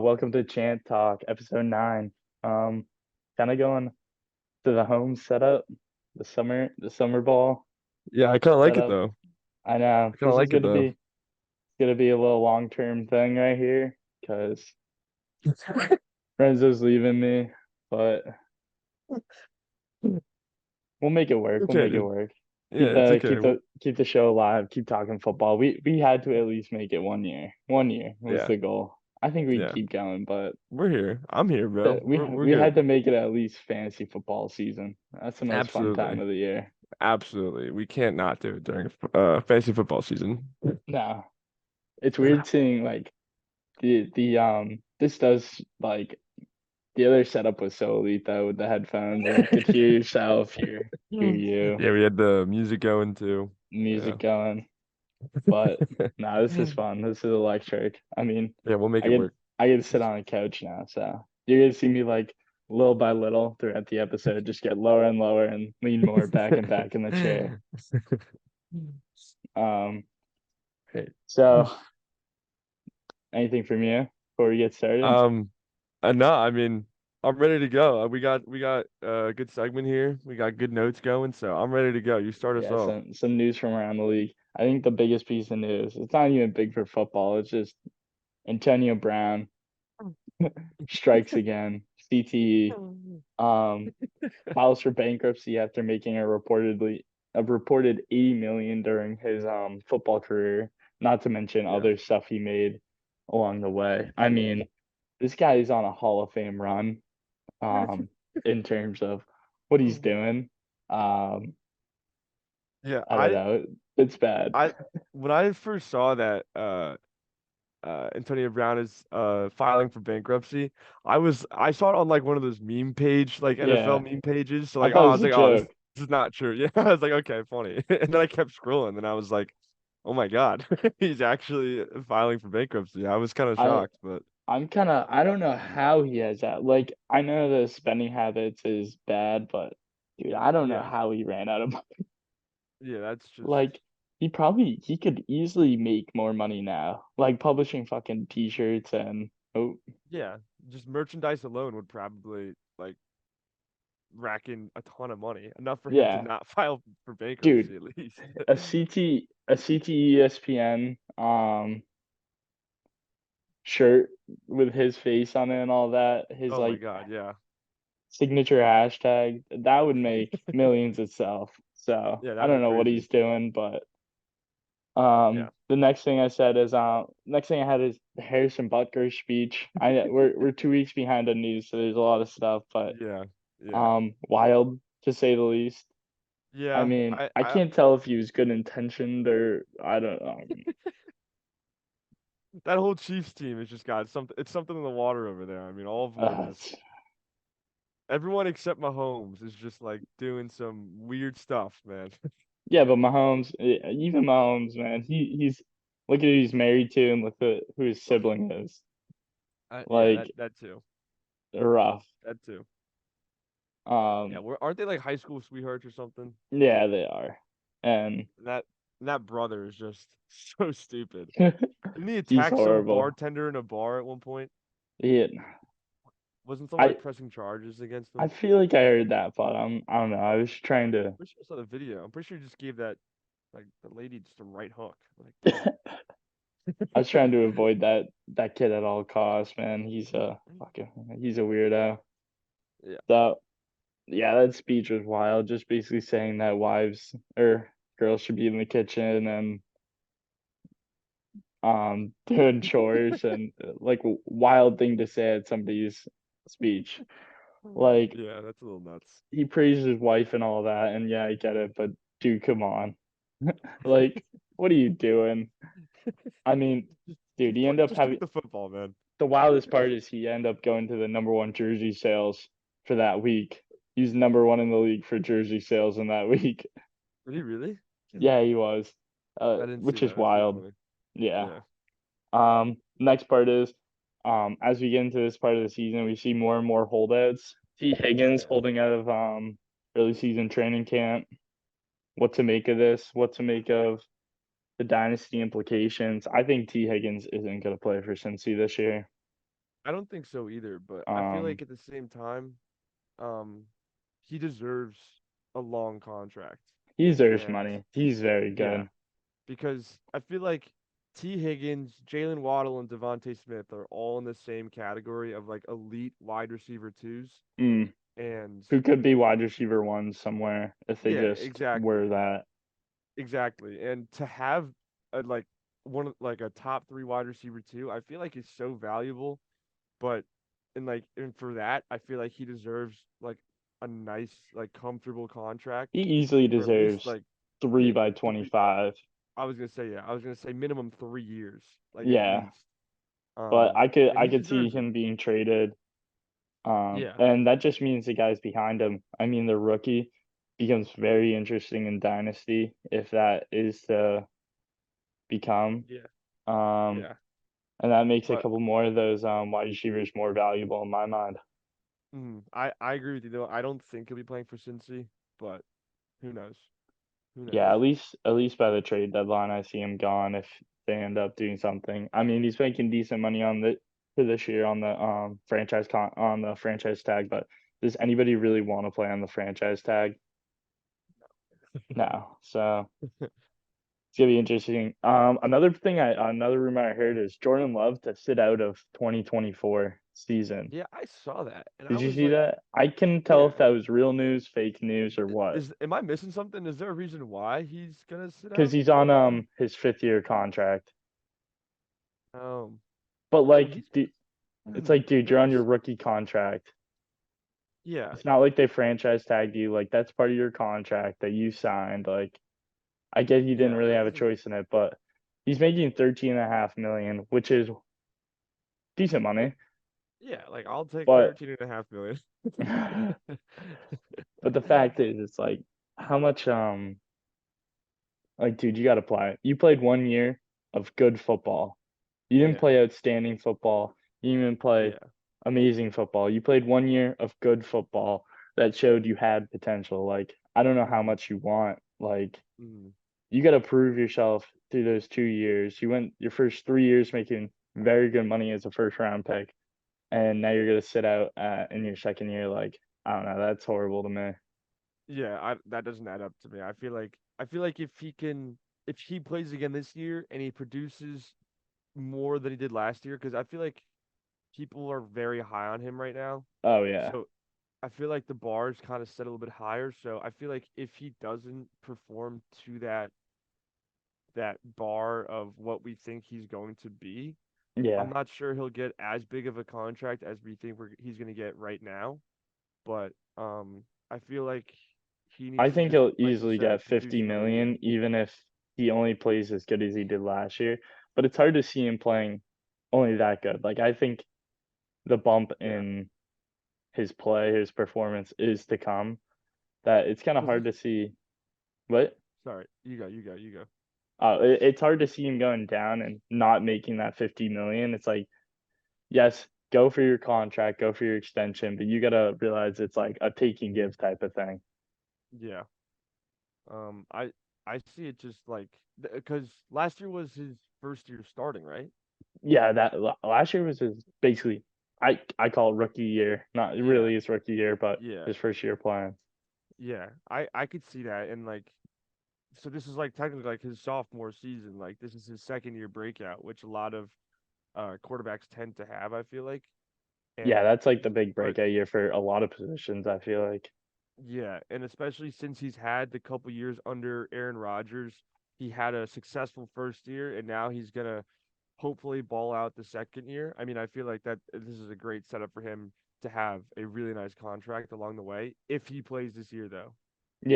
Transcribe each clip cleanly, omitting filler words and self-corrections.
welcome to Chant Talk, episode 9. Um, kind of going to the home setup, the summer ball Yeah, I kind of like it setup. though. I know I kind of this is like it though. gonna be a little long-term thing right here because Renzo's leaving me, but we'll make it work. We'll Okay, make it dude. work. Yeah, it's okay. Keep the show alive. Keep talking football. We had to at least make it 1 year. 1 year was Yeah, the goal. I think we yeah. keep going, but We're here. I'm here, bro. We're we had good. to make it at least fantasy football season. That's the most fun time Absolutely, of the year. absolutely. We can't not do it during fantasy football season. No, it's weird seeing like the this does like the other setup was so elite though with the headphones and you could hear yourself, hear Mm. you, Yeah, we had the music going too. Yeah. music going. But no, this is fun. This is electric. I mean, Yeah, we'll make I it get work. I get to sit on a couch now, so you're gonna see me like little by little throughout the episode, just get lower and lower and lean more back and back in the chair. Um, Hey. so anything from you before we get started? Um, no, I mean, I'm ready to go. We got a good segment here. We got good notes going, so I'm ready to go. You start us Yeah, off. some news from around the league. I think the biggest piece of news, it's not even big for football, it's just Antonio Brown strikes again. CTE files for bankruptcy after making a reported 80 million during his football career, not to mention Yeah. other stuff he made along the way. I mean, this guy is on a Hall of Fame run um in terms of what he's doing. Um Yeah, I don't know. It's bad. I when I first saw that Antonio Brown is filing for bankruptcy, I saw it on like one of those meme page like NFL Yeah. meme pages. So I like thought oh it I was was a like oh this joke. this is not true. Yeah, I was like okay funny. And then I kept scrolling and I was like oh my God, he's actually filing for bankruptcy. I was kind of I shocked, but I don't know how he has that. Like I know the spending habits is bad, but dude, I don't know yeah, how he ran out of money. yeah, that's just Like he could easily make more money now. Like publishing fucking t-shirts and oh yeah, just merchandise alone would probably like rack in a ton of money, enough for him to yeah. not file for Dude, bankruptcy at least. a CT ESPN shirt with his face on it and all that, his Oh my like God, yeah, signature hashtag, that would make millions itself. So yeah, I that'd be don't know what crazy. he's doing, but Yeah. the next thing I said is next thing I had is the Harrison Butker speech. We're 2 weeks behind on news, so there's a lot of stuff, but Yeah, yeah, wild to say the least. I yeah. mean, I, I I, can't tell if he was good intentioned or I don't know. that whole Chiefs team has just got something. It's something in the water over there. I mean, all of them are just everyone except Mahomes is just like doing some weird stuff, man. yeah, but Mahomes, even Mahomes, man, he's look at who he's married to and look at who his sibling is. Yeah, Like that too, rough. that too. Yeah, Um, aren't they like high school sweethearts or something? yeah, they are, and And that brother is just so stupid. Didn't he he's attack some horrible. bartender in a bar at one point? He, Wasn't someone I like pressing charges against I him? feel like I heard that, but I don't know. I was trying to Pretty sure I saw the video. I'm pretty sure he just gave that like the lady just a right hook. Like, damn. I was trying to avoid that kid at all costs, man. He's a weirdo. Yeah. So yeah, that speech was wild. Just basically saying that wives or girls should be in the kitchen and doing chores and like wild thing to say at somebody's speech. Like Yeah, that's a little nuts. he praised his wife and all that, and yeah, I get it, but dude, come on. Like, what are you doing? I mean, dude, he ended up Just having kick the football, man. the wildest part is he ended up going to the number one jersey sales for that week. He's number one in the league for jersey sales in that week. Did he really? Yeah, he was. I didn't see Which is that. That's pretty wild. funny. Yeah. Yeah. Next part is, as we get into this part of the season, we see more and more holdouts. T. Higgins Yeah. holding out of early season training camp. What to make of this? What to make of the dynasty implications? I think T. Higgins isn't going to play for Cincy this year. I don't think so either, but I feel Um, like at the same time, um, he deserves a long contract. he deserves And money. He's very yeah, good. because I feel like T. Higgins, Jalen Waddle, and Devontae Smith are all in the same category of like elite wide receiver twos. Mm, And who could be wide receiver one somewhere if they yeah, just were exactly. that. Exactly. And to have a like like a top three wide receiver two, I feel like is so valuable. But and for that, I feel like he deserves like a nice, like comfortable contract He easily for at least deserves like three yeah, by three 25. I was gonna say yeah, I was gonna say minimum 3 years, like at Yeah, least. but And I he could see deserves it. him being traded. Yeah. And that just means the guys behind him. I mean, the rookie becomes very interesting in Dynasty if that is to become. Yeah. Um, Yeah. and that makes a But couple more of those wide receivers more valuable in my mind. I agree with you though. I don't think he'll be playing for Cincy, but who knows? Who knows? Yeah, at least by the trade deadline, I see him gone if they end up doing something. I mean, he's making decent money on the for this year on the on the franchise tag, but does anybody really want to play on the franchise tag? No. So it's gonna be interesting. Another rumor I heard is Jordan Love to sit out of 2024 season. Yeah, I saw that, and I Did you was see like, that? I couldn't tell yeah. if that was real news, fake news, or what. Is am I missing something? Is there a reason why he's gonna sit Because out? he's on his 5th year contract. Um, But I mean like, he's it's like, dude, you're on your there's rookie contract. yeah, It's not like they franchise tagged you. Like that's part of your contract that you signed. Like I get you didn't yeah, really that have a doesn't choice in it, but he's making 13.5 million, which is decent money. yeah, like I'll take But 13.5 million. but the fact is, it's like how much like dude, you got to play. You played 1 year of good football. You didn't Yeah, play outstanding football. You didn't even play yeah. amazing football. You played 1 year of good football that showed you had potential. Like I don't know how Mm, much you want. Like mm. you got to prove yourself through those 2 years. You went your first 3 years making very good money as a first round pick, and now you're gonna sit out in your second year. Like I don't know, that's horrible to me. Yeah, that doesn't add up to me. I feel like if he plays again this year and he produces more than he did last year, because I feel like people are very high on him right now. Oh yeah, So I feel like the bar is kind of set a little bit higher. So I feel like if he doesn't perform to that bar of what we think he's going to be, I'm yeah. not sure he'll get as big of a contract as we think he's going to get right now. But I feel like he I needs to think just, he'll like you easily said, get produce 50 another year. million, even if he only plays as good as he did last year. But it's hard to see him playing only that good. Like I think the bump Yeah, in his play, his performance is to come. That it's kind of because hard to see. But sorry, you go. it's hard to see him going down and not making that 50 million. It's like, yes, go for your contract, go for your extension, but you gotta realize it's like a take and give type of thing. Yeah. Um, I I see it just like because last year was his first year starting, right? Yeah, that last year was his basically. I call it rookie year, not Yeah, really his rookie year, but yeah, his first year playing. yeah. I could see that, and like so this is like technically like his sophomore season. Like this is his second year breakout, which a lot of quarterbacks tend to have. I feel like, Yeah, and that's like the big but breakout year for a lot of positions, I feel like. yeah, and especially since he's had the couple years under Aaron Rodgers, he had a successful first year, and now he's gonna hopefully ball out the second year. I mean, I feel like that this is a great setup for him to have a really nice contract along the way if he plays this year though.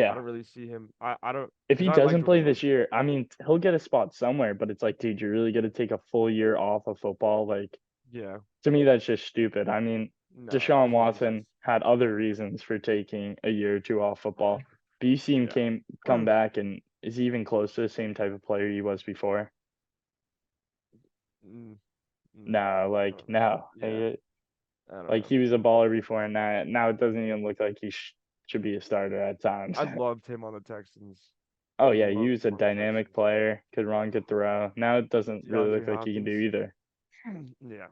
I Yeah. don't really see him. I don't If because he I like doesn't play Jordan Love. this year, I mean, he'll get a spot somewhere, but it's like, dude, you're really gonna take a full year off of football? Like, Yeah, to me, that's just stupid. I mean, no, it Deshaun doesn't make sense. Watson had other reasons for taking a year or two off football. But you see him Yeah. come back and is he even close to the same type of player he was before? Mm, mm, No, like no. yeah, I don't Like know. he was a baller before, and now it doesn't even look like he should be a starter at times. I loved him on the Texans. Oh yeah, he Loved was a him on the dynamic Texans. player, could run, could throw. Now it doesn't really look DeAndre like he can do Hopkins. either. Yeah.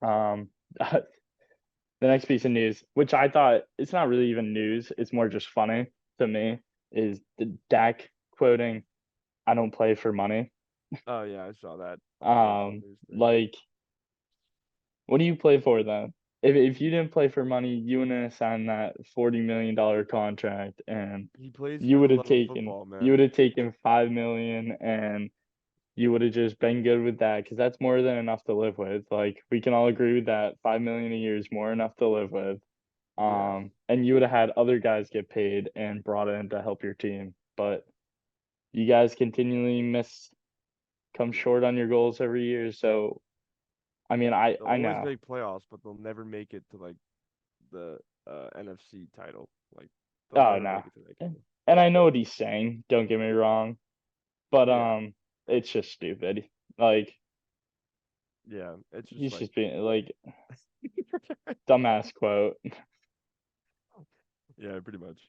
Um, the next piece of news, which I thought it's not really even news, it's more just funny to me, is the Dak quoting, "I don't play for money." Oh yeah, I saw that on the news thing. Like, what do you play for then? If you didn't play for money, you wouldn't have signed that $40 million contract, and He plays you for would the have love of taken football, you man. would have taken 5 million, and you would have just been good with that because that's more than enough to live with. Like we can all agree with that. 5 million a year is more enough to live with. Yeah. And you would have had other guys get paid and brought in to help your team, but you guys continually come short on your goals every year. So I mean, I They'll I always know. make playoffs, but they'll never make it to like the NFC title. Like they'll Oh never no. make it to that game. And I know what he's saying, don't get me wrong, but Yeah. it's just stupid. Like Yeah. It's just he's like just being like dumbass quote. yeah, pretty much.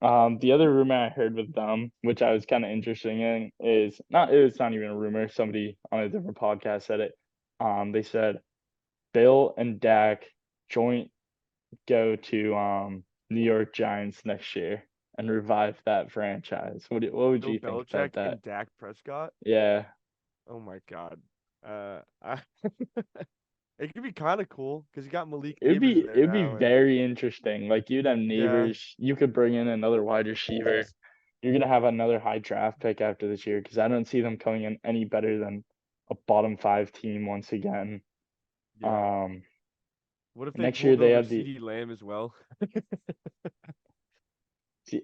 The other rumor I heard with them, which I was kind of interested in, is not it's not even a rumor. Somebody on a different podcast said it. They said Bill and Dak joint go to New York Giants next year and revive that franchise. What would Bill you think about Belichick that? and Dak Prescott. Yeah, Oh my God. I it could be kind of cool because you got Malik Neighbors there it'd be now, and very interesting. Like you'd have yeah, neighbors. You could bring in another wide receiver. You're gonna have another high draft pick after this year because I don't see them coming in any better than a bottom five team once again. yeah. Um, What if they Next year pulled they over have the CeeDee Lamb as well? see.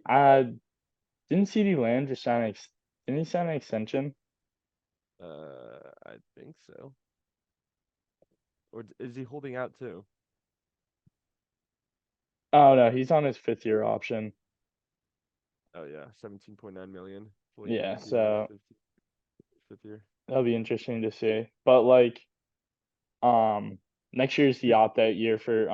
Didn't CD Lamb just sign didn't he sign an extension? I think so. Or is he holding out too? Oh no, he's on his 5th year option. Oh yeah, 17.9 million, fully Yeah, guaranteed in his so fifth year. that'll be interesting to see. But like, next year's the opt-out year for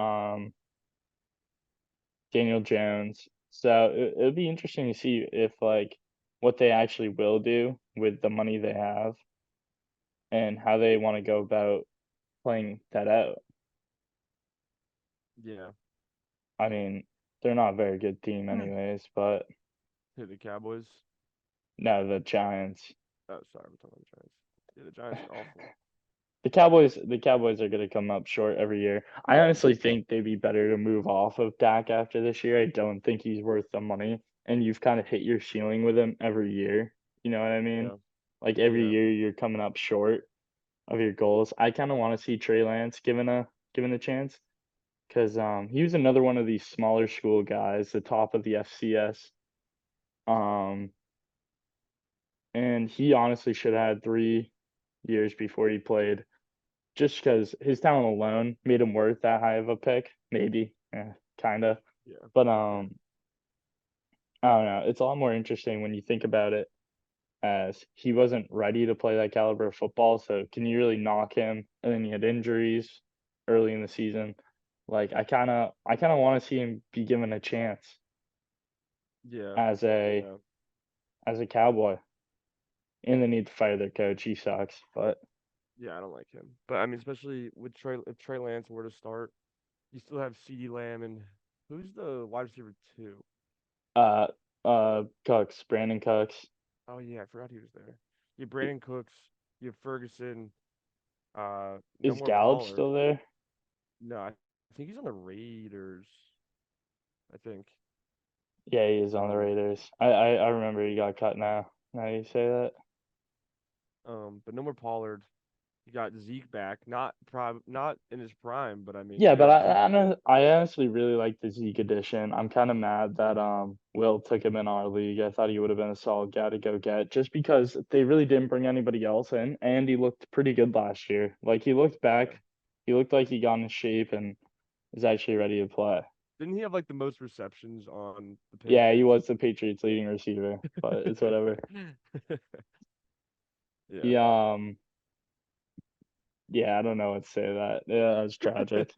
Daniel Jones. So it'll be interesting to see if like what they actually will do with the money they have and how they want to go about playing that out. Yeah, I mean, they're not a very good team anyways, but hit the Cowboys. no, the Giants. Oh, sorry, I'm talking about the Giants. Yeah, the Giants are awful. The Cowboys are gonna come up short every year. I honestly think they'd be better to move off of Dak after this year. I don't think he's worth the money, and you've kind of hit your ceiling with him every year. You know what I mean? Yeah, Like every yeah, year you're coming up short of your goals. I kind of want to see Trey Lance given a chance because he was another one of these smaller school guys, the top of the FCS. Um, and he honestly should have had 3 years before he played just because his talent alone made him worth that high of a pick. Maybe, kinda. yeah, But yeah, I don't know. It's a lot more interesting when you think about it, as he wasn't ready to play that caliber of football. So can you really knock him? And then he had injuries early in the season. Like I kind of want to see him be given a chance yeah, as a yeah. as a Cowboy. And they need to fire their coach. He sucks. But Yeah, I don't like him. But I mean, especially with if Trey Lance were to start, you still have CeeDee Lamb and who's the wide receiver two? uh Cooks, Brandon Cooks. Oh yeah, I forgot he was there. You have Brandon Cooks, you have Ferguson, no Is more Gallup Pollard. still there? No, I think he's on the Raiders. I think. Yeah, he is on the Um, Raiders. I remember he got cut now. Now you say that. but no more Pollard. You got Zeke back, not in his prime, but I mean, Yeah, you but got Zeke back. I honestly really like the Zeke edition. I'm kind of mad that Will took him in our league. I thought he would have been a solid guy to go get just because they really didn't bring anybody else in, and he looked pretty good last year. Like he looked Yeah. back, he looked like he got in shape and is actually ready to play. Didn't he have like the most receptions on the Yeah, he Patriots? was the Patriots' leading receiver, but it's whatever. Yeah. He yeah, I don't know what to say to that. Yeah, it's tragic.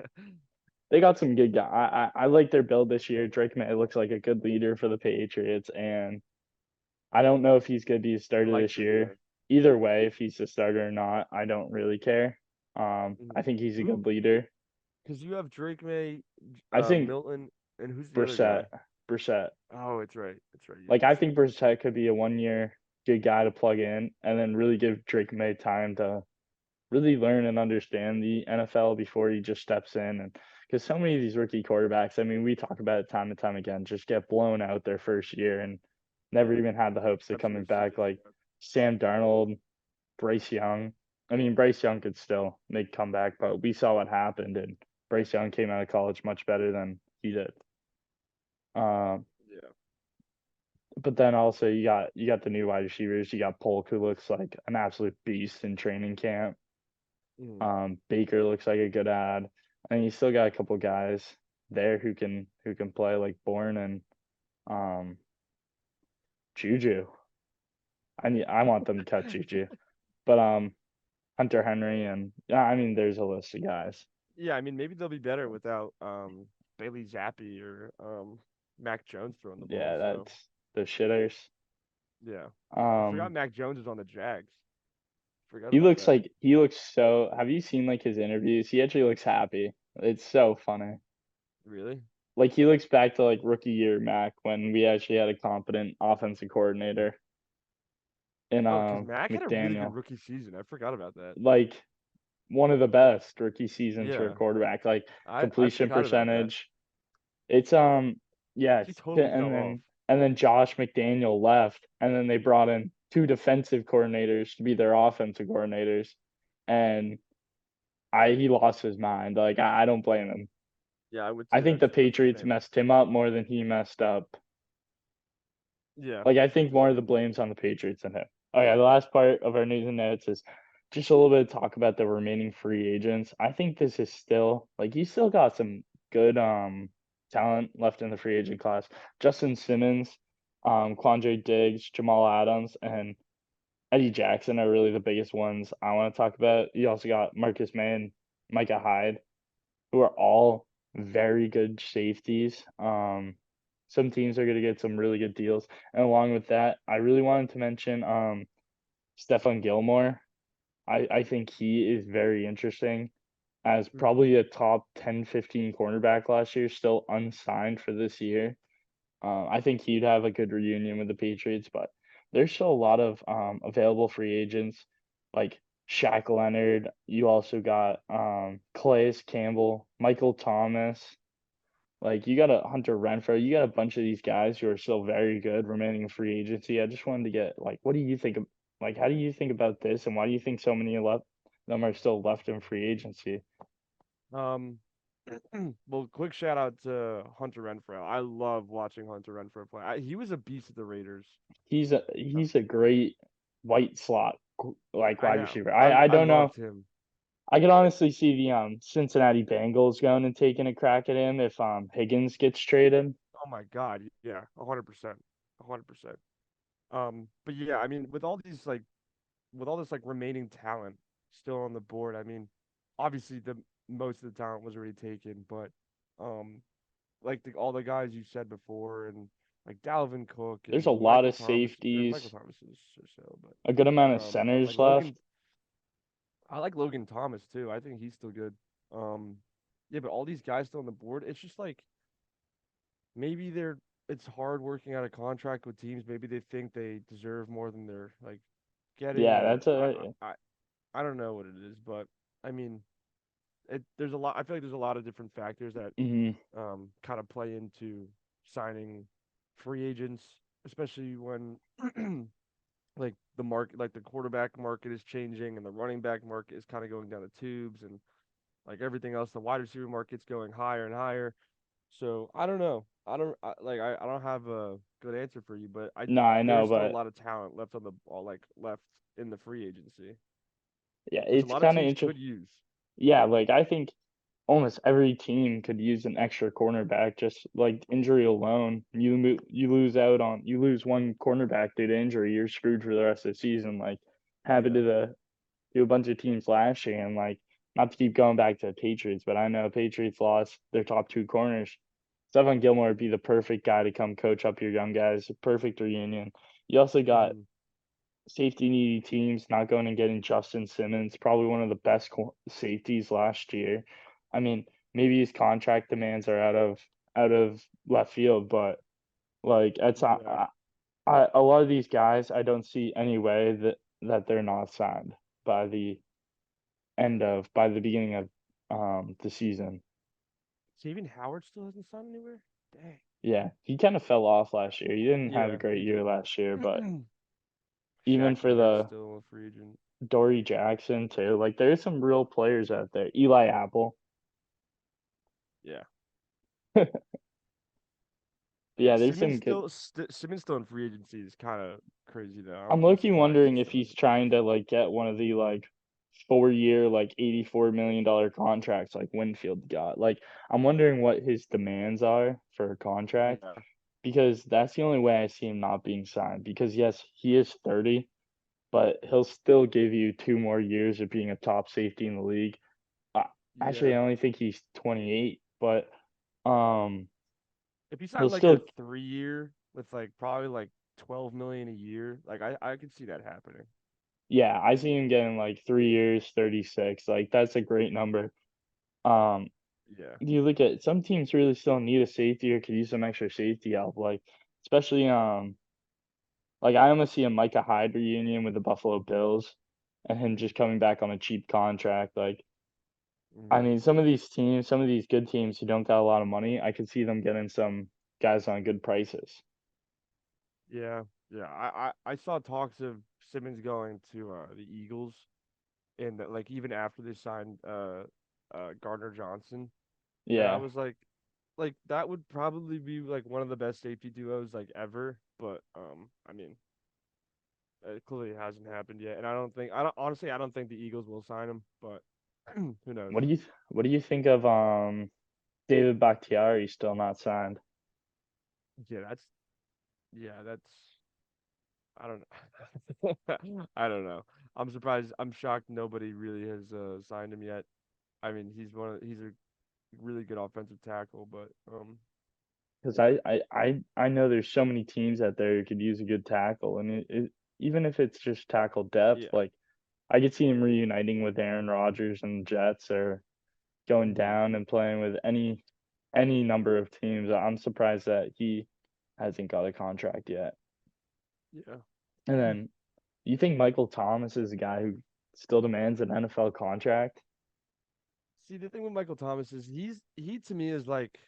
They got some good guys. I like their build this year. Drake May looks like a good leader for the Patriots, and I don't know if he's going to be a I starter like this them, yeah. year. Either way, if he's the starter or not, I don't really care. I think he's a Who? good leader. Because you have Drake May, I think Milton, and who's the other Brissett, guy? Brissett. Oh, it's right. It's right. Yeah, Like I Brissett. think Brissett could be a 1 year good guy to plug in, and then really give Drake May time to really learn and understand the NFL before he just steps in. And because so many of these rookie quarterbacks, I mean, we talk about it time and time again, just get blown out their first year and never Yeah, even had the hopes of that's coming their season. back. Like Sam Darnold, Bryce Young. I mean, Bryce Young could still make comeback, but we saw what happened, and Bryce Young came out of college much better than he did. Um, Yeah. but then also you got the new wide receivers. You got Polk, who looks like an absolute beast in training camp. Mm. Baker looks like a good ad, and you still got a couple guys there who can play like Bourne and um Juju. I want them to cut Juju, but Hunter Henry and yeah, I mean there's a list of guys. Yeah, I mean maybe they'll be better without Bailey Zappi or Mac Jones throwing the ball. Yeah, So that's the shitters. yeah, I forgot Um, Mac Jones was on the Jags. Forgot he about looks that. like he looks so. Have you seen like his interviews? He actually looks happy. It's so funny. Really? Like he looks back to like rookie year Mac when we actually had a competent offensive coordinator in Oh, because Mac had a really good McDaniel. rookie season. I forgot about that. Like one of the best rookie seasons for a Yeah, quarterback. Like I completion forgot about that. percentage. It's yeah, He it's totally and fell off. then Josh McDaniel left, and then they brought in two defensive coordinators to be their offensive coordinators, and I he lost his mind. Like I don't blame him. Yeah, I would I say think the that's the Patriots same. messed him up more than he messed up. Yeah, Like I think more of the 100%. blame's on the Patriots than him. Okay, the last part of our news and notes is just a little bit of talk about the remaining free agents. I think this is still like you still got some good talent left in the free agent class. Justin Simmons, Quandre Diggs, Jamal Adams, and Eddie Jackson are really the biggest ones I want to talk about. You also got Marcus May and Micah Hyde, who are all very good safeties. Some teams are going to get some really good deals. And along with that, I really wanted to mention Stephon Gilmore. I think he is very interesting as Mm. probably a top 10, 15 cornerback last year, still unsigned for this year. I think he'd have a good reunion with the Patriots, but there's still a lot of available free agents like Shaq Leonard. You also got Calais Campbell, Michael Thomas. Like you got a Hunter Renfro. You got a bunch of these guys who are still very good remaining in free agency. I just wanted to get like, what do you think of like how do you think about this, and why do you think so many left them are still left in free agency? Um, well, quick shout out to Hunter Renfro. I love watching Hunter Renfro play. He was a beast at the Raiders. Uh, He's a great white slot like I wide know. receiver. I I I don't know. loved him. I could honestly see the Cincinnati Bengals going and taking a crack at him if Higgins gets traded. Oh my God, yeah, 100%, 100%. But yeah, I mean, with all this like remaining talent still on the board, I mean, obviously the most of the talent was already taken, but um, like all the guys you said before, and like Dalvin Cook There's a and lot Michael of Thomas, or Michael safeties, Thomas is so, a good amount but of like centers Logan, left. I like Logan Thomas too. I think he's still good. Um, yeah, but all these guys still on the board, it's just like maybe it's hard working out a contract with teams. Maybe they think they deserve more than they're like getting, Yeah, or that's a I don't know what it is, but I mean, there's a lot. I feel like there's a lot of different factors that mhm. kind of play into signing free agents, especially when like the quarterback market is changing and the running back market is kind of going down the tubes, and like everything else, the wide receiver market's going higher and higher. So I don't know. I don't have a good answer for you, but I No, I know, there's still a but lot of talent left on the like left in the free agency, yeah, which a it's lot of kind of teams interesting. could use. Yeah, like I think almost every team could use an extra cornerback. Just like injury alone, you lose one cornerback due to injury, you're screwed for the rest of the season. Like happened Yeah. to a bunch of teams last year, and like not to keep going back to the Patriots, but I know Patriots lost their top two corners. Stephon Gilmore would be the perfect guy to come coach up your young guys. Perfect reunion. You also got Hmm. safety needy teams, not going and getting Justin Simmons, probably one of the best safeties last year. I mean, maybe his contract demands are out of left field, but like it's not, Yeah. a lot of these guys, I don't see any way that they're not signed by the by the beginning of the season. Xavier Howard still hasn't signed anywhere? Dang. Yeah, he kind of fell off last year. He didn't have a Yeah, great he year did. last year, but even Shaq for Barrett's the still a free agent. Dory Jackson too, like there's some real players out there. Eli Apple. Yeah. Yeah, Yeah, there's some good. Simmons still in free agency is kind of crazy though. I'm I'm low-key surprised wondering he if still he's hasn't been trying to like get one of the like 4-year like $84 million contracts like Winfield got. Like I'm wondering what his demands are for a contract Yeah. because that's the only way I see him not being signed. Because yes, he is 30, but he'll still give you 2 more years of being a top safety in the league. Uh, Actually, Yeah. I only think he's 28, but um, If he he'll signed like still a 3 year with like probably like 12 million a year, like I could see that happening. yeah, I see him getting like 3 years, 36. Like that's a great number. Um, Yeah. you look at some teams really still need a safety or could use some extra safety help, like especially like I almost see a Micah Hyde reunion with the Buffalo Bills and him just coming back on a cheap contract. Like I Hmm. mean, some of these teams, some of these good teams who don't got a lot of money, I could see them getting some guys on good prices. Yeah. Yeah. I saw talks of Simmons going to the Eagles and that like even after they signed Gardner Johnson. And I Yeah. was like that would probably be like one of the best safety duos like ever. But I mean, it clearly hasn't happened yet. And I don't honestly I don't think the Eagles will sign him, but who knows? What do you think of David Bakhtiari still not signed? Yeah, that's I don't know. I don't know. I'm surprised. I'm shocked nobody really has signed him yet. I mean, he's a really good offensive tackle, but Because I know there's so many teams out there who could use a good tackle, and even if it's just tackle depth, yeah. like I could see him reuniting with Aaron Rodgers and the Jets, or going Hmm. down and playing with any number of teams. I'm surprised that he hasn't got a contract yet. Yeah. And then you think Michael Thomas is a guy who still demands an NFL contract? See, the thing with Michael Thomas is he to me is like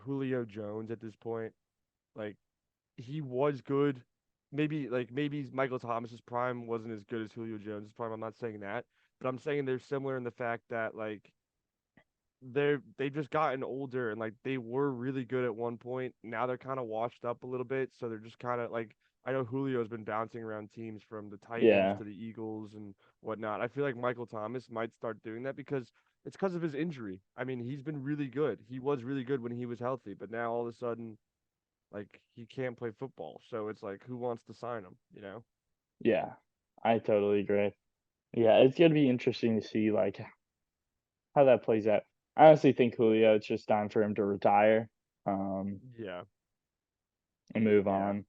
Julio Jones at this point. Like he was good. Maybe Michael Thomas's prime wasn't as good as Julio Jones's prime. I'm not saying that, but I'm saying they're similar in the fact that like they've just gotten older and like they were really good at one point. Now they're kind of washed up a little bit, so they're just kind of like I know Julio's been bouncing around teams from the Titans Yeah, to the Eagles and whatnot. I feel like Michael Thomas might start doing that because it's because of his injury. I mean, he's been really good. He was really good when he was healthy, but now all of a sudden, like he can't play football. So it's like, who wants to sign him? You know? yeah, I totally agree. Yeah, it's gonna be interesting to see like how that plays out. I honestly think Julio, it's just time for him to retire, um, Yeah, and move yeah. on.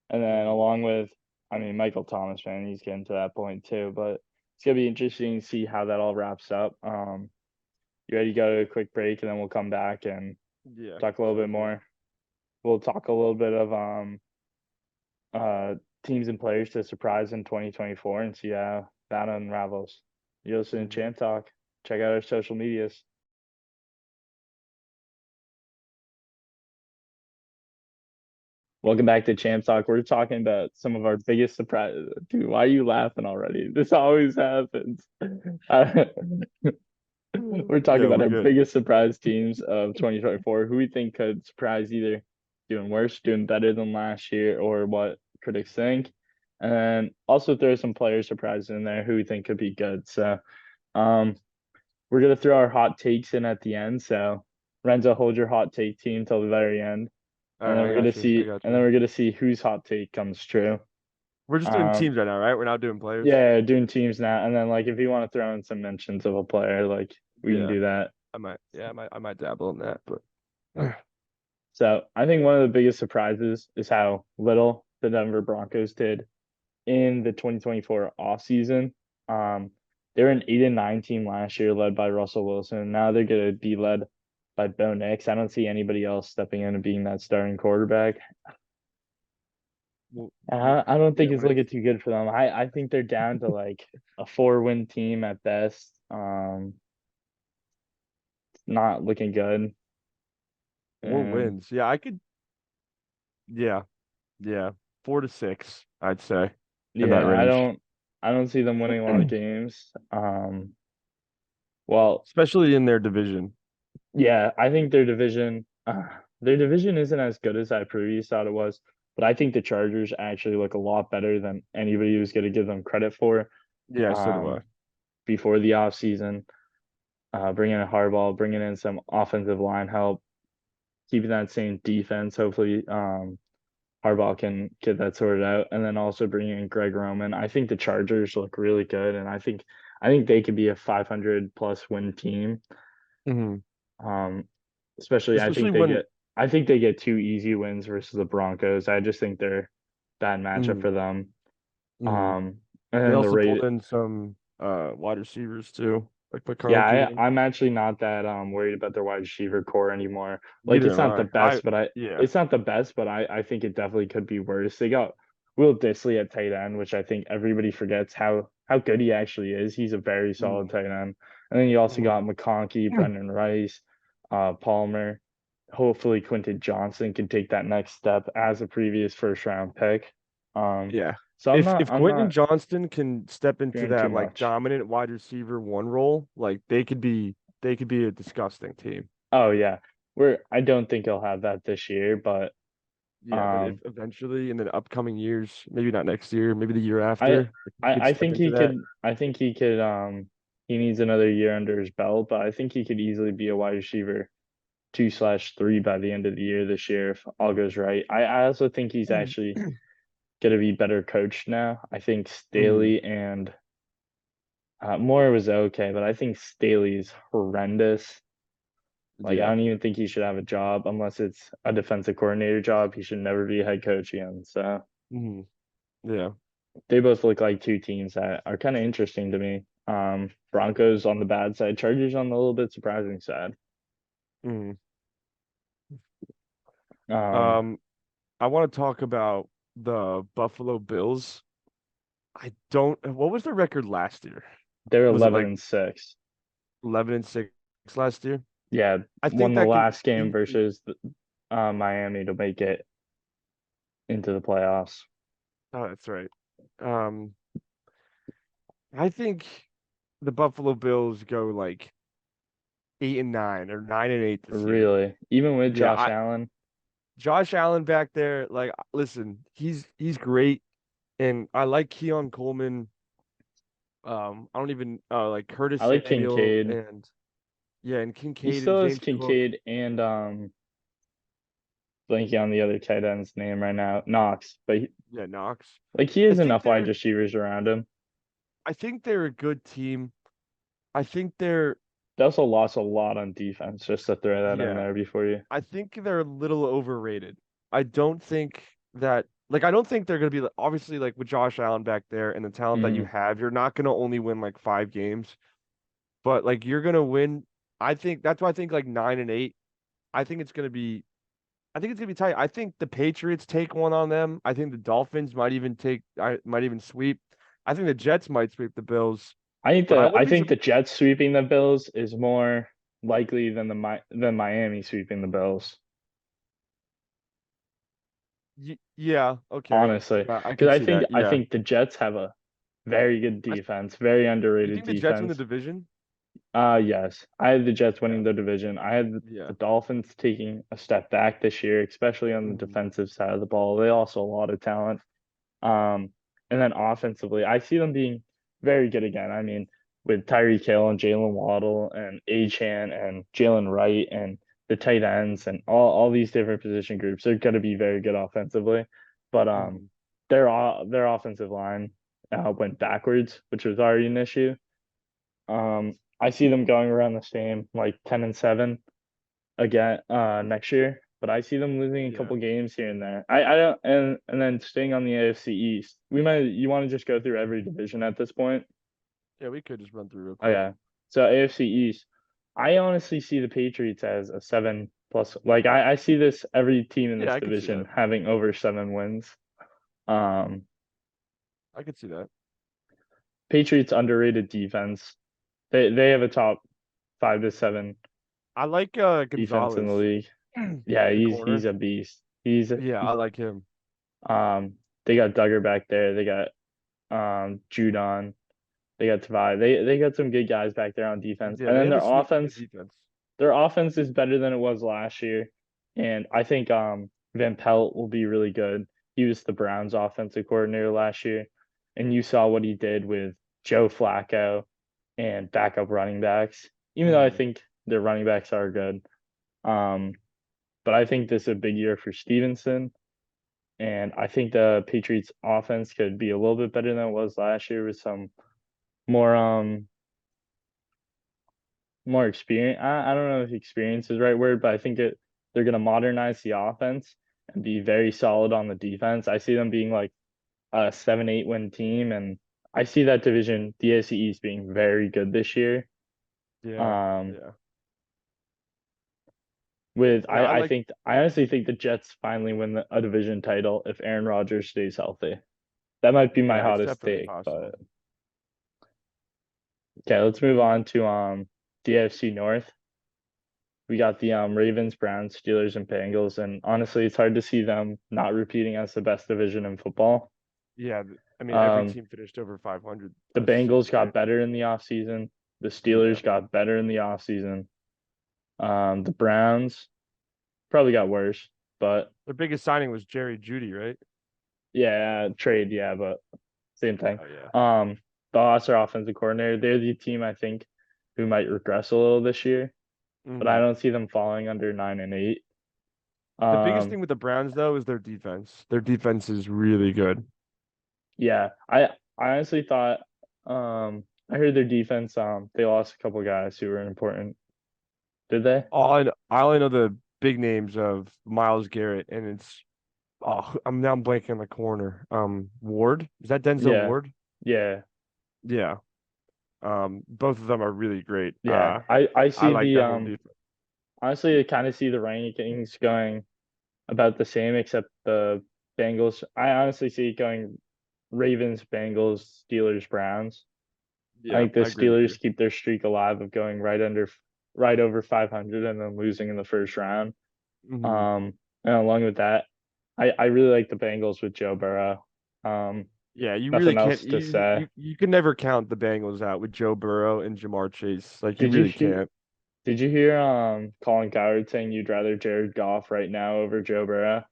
And then Hmm. along with, I mean, Michael Thomas, man, he's getting to that point too. But it's gonna be interesting to see how that all wraps up. You ready to go to a quick break, and then we'll come back and Yeah, talk a little bit sounds good. more. We'll talk a little bit of uh teams and players to surprise in 2024 and see how that unravels. You listen to Hmm. Champ Talk. Check out our social medias. Welcome back to Champ Talk. We're talking about some of our biggest surprises. Dude, why are you laughing already? This always happens. Uh, we're talking Yeah, about we're our good. biggest surprise teams of 2024, who we think could surprise either doing worse, doing better than last year, or what critics think. And also throw some player surprises in there who we think could be good. So um we're gonna throw our hot takes in at the end. So Renzo, hold your hot take team till the very end. All right, I got you. I got And then you. we're gonna see whose hot take comes true. We're just doing Um teams right now, right? We're not doing players. yeah, doing teams now. And then like if you want to throw in some mentions of a player, like we can Yeah, do that. I might. Yeah, I might dabble in that, but So I think one of the biggest surprises is how little the Denver Broncos did. in the 2024 off season. Um, they were an 8-9 team last year, led by Russell Wilson. Now they're gonna be led by Bo Nix. I don't see anybody else stepping in and being that starting quarterback. Well, I don't yeah, think it's looking too good for them. I think they're down to like a 4-win team at best. Not looking good. four And wins. Yeah, I could. Yeah, yeah, 4 to 6, I'd say, in that yeah, range. I don't see them winning a lot of games. Well, Especially in their division. yeah, I think their division isn't as good as I previously thought it was, but I think the Chargers actually look a lot better than anybody was going to give them credit for. Yeah, so do I. Um, Before the offseason, bringing in Harbaugh, bringing in some offensive line help, keeping that same defense. Hopefully, Harbaugh can get that sorted out, and then also bringing in Greg Roman. I think the Chargers look really good, and I think they could be a 500 plus win team. Hmm. Um, Especially Especially when. I think they get two easy wins versus the Broncos. I just think they're bad matchup Hmm. for them. Hmm. Um, and They then the also pulled rate, in some wide receivers too, like yeah, McConkey. I'm actually not that worried about their wide receiver core anymore. Like Neither am I. Yeah. it's not the best, but I think it definitely could be worse. They got Will Disley at tight end, which I think everybody forgets how good he actually is. He's a very solid Hmm. tight end. And then you also got Hmm. McConkey, Brendan Rice, Palmer. Hopefully Quentin Johnson can take that next step as a previous first round pick. Um, Yeah. so If I'm Quentin not Johnston can step into fearing too that like much. dominant wide receiver one role, like they could be a disgusting team. Oh yeah. I don't think he'll have that this year, but Yeah, but if um eventually in the upcoming years, maybe not next year, maybe the year I after, if he could step into that. I think he could he needs another year under his belt, but I think he could easily be a wide receiver 2/3 by the end of the year this year if all goes right. I also think he's actually gonna be better coached now. I think Hmm. Staley and Moore was okay, but I think Staley's horrendous. Like I Yeah. don't even think he should have a job unless it's a defensive coordinator job. He should never be a head coach again. So Hmm. Yeah. they both look like two teams that are kind of interesting to me. Broncos on the bad side, Chargers on the little bit surprising side. Hmm. Um, Um, I want to talk about the Buffalo Bills. I don't. What was their record last year? they're Was it 11 like and 6. 11-6 last year? Yeah, I won think the that can last game easily. versus Miami to make it into the playoffs. Oh, that's right. Um, I think the Buffalo Bills go like 8-9 or 9-8 this year. Really, even with Yeah, Josh Allen, Josh Allen back there, like listen, he's great, and I like Keon Coleman. I don't even like Curtis I like Samuel Kincaid. and yeah, and He Kincaid and still has James Cook. Kincaid and blanking on the other tight end's name right now, Knox. But Yeah, Knox. like he I has think enough wide they're receivers around him. I think they're a good team. I think they're They also lost a lot on defense, just to throw that in yeah, there before you. I think they're a little overrated. I don't think that I don't think they're gonna be obviously like with Josh Allen back there and the talent that you Mm. have, you're not gonna only win like 5 games, but like you're gonna win. I think that's why I think like 9-8. I think it's gonna be I think it's gonna be tight. I think the Patriots take one on them. I think the Dolphins might even sweep. I think the Jets might sweep the Bills, but I I wouldn't be think the Jets sweeping the Bills is more likely than than Miami sweeping the Bills. Yeah, okay. Honestly, Yeah, I because could see that. I Yeah. think the Jets have a very good I, defense, very you underrated think the Jets win the defense. division? Yes, I had the Jets Yeah. winning the division. I had Yeah. the Dolphins taking a step back this year, especially on the Hmm. defensive side of the ball. They also a lot of talent. Um, and then offensively, I see them being very good again. I mean, with Tyreek Hill and Jalen Waddle and Achan and Jalen Wright and the tight ends and all these different position groups, they're going to be very good offensively. But Hmm. their offensive line went backwards, which was already an issue. I see them going around the same, like 10 and 7 again next year. but I see them losing a Yeah. couple games here and there. I don't and then staying on the AFC East. You want to just go through every division at this point? Yeah, we could just run through real Oh quick. yeah. So AFC East, I honestly see the Patriots as a 7+. Like I see this every team in Yeah, this I could see division that. having over 7 wins. Um, I could see that. Patriots underrated defense. They have a top 5 to 7 I like defense in the Gonzalez, league. Yeah, the he's corner. a beast. He's Yeah, I like him. um they got Duggar back there. They got Judon. They got Tavai. They got some good guys back there on defense. Yeah, And they then have a good defense. their offense is better than it was last year. And I think Van Pelt will be really good. He was the Browns offensive coordinator last year. And you saw what he did with Joe Flacco and backup running backs. Even though I Hmm. think their running backs are good. Um, but I think this is a big year for Stevenson. And I think the Patriots offense could be a little bit better than it was last year with some more more experience. I don't know if experience is the right word, but I think they're gonna modernize the offense and be very solid on the defense. I see them being like a 7-8 win team, and I see that division, the AFC East, being very good this year. Yeah, Um, yeah, with yeah. I like. I honestly think the Jets finally win a division title if Aaron Rodgers stays healthy. That might be my Yeah, it's hottest definitely take, but possible. okay, let's move on to the AFC North. We got the Ravens, Browns, Steelers, and Bengals, and honestly, it's hard to see them not repeating as the best division in football. Yeah, I mean, every Um, team finished over 500 the last Bengals season, got right? better in the offseason. The Yeah. Steelers got better in the offseason. The Browns probably got worse, but Their biggest signing was Jerry Judy, right? yeah, trade, yeah, but same thing. Oh yeah. Um, Boss, our offensive coordinator, they're the team I think who might regress a little this year, but I Hmm. don't see them falling under 9-8. The biggest Um, thing with the Browns though is their defense. Their defense is really good. Yeah, I honestly thought I heard their defense they lost a couple guys who were important. Did they? I only know the big names of Miles Garrett, and it's I'm blanking on the corner. Ward, is that Denzel Yeah. Ward? Yeah. Yeah. Both of them are really great. Yeah. I I see like the that whole defense. honestly I kind of see the rankings going about the same except the Bengals. I honestly see it going Ravens, Bengals, Steelers, Browns. I Yeah, think the I agree with you. Steelers keep their streak alive of going right over 500 and then losing in the first round. Hmm. Um, and along with that, I really like the Bengals with Joe Burrow. Um, Yeah, you really nothing can't. else to You say. you you can never count the Bengals out with Joe Burrow and Jamar Chase. Like you Did you really hear? can't. Did you hear Colin Cowherd saying you'd rather Jared Goff right now over Joe Burrow?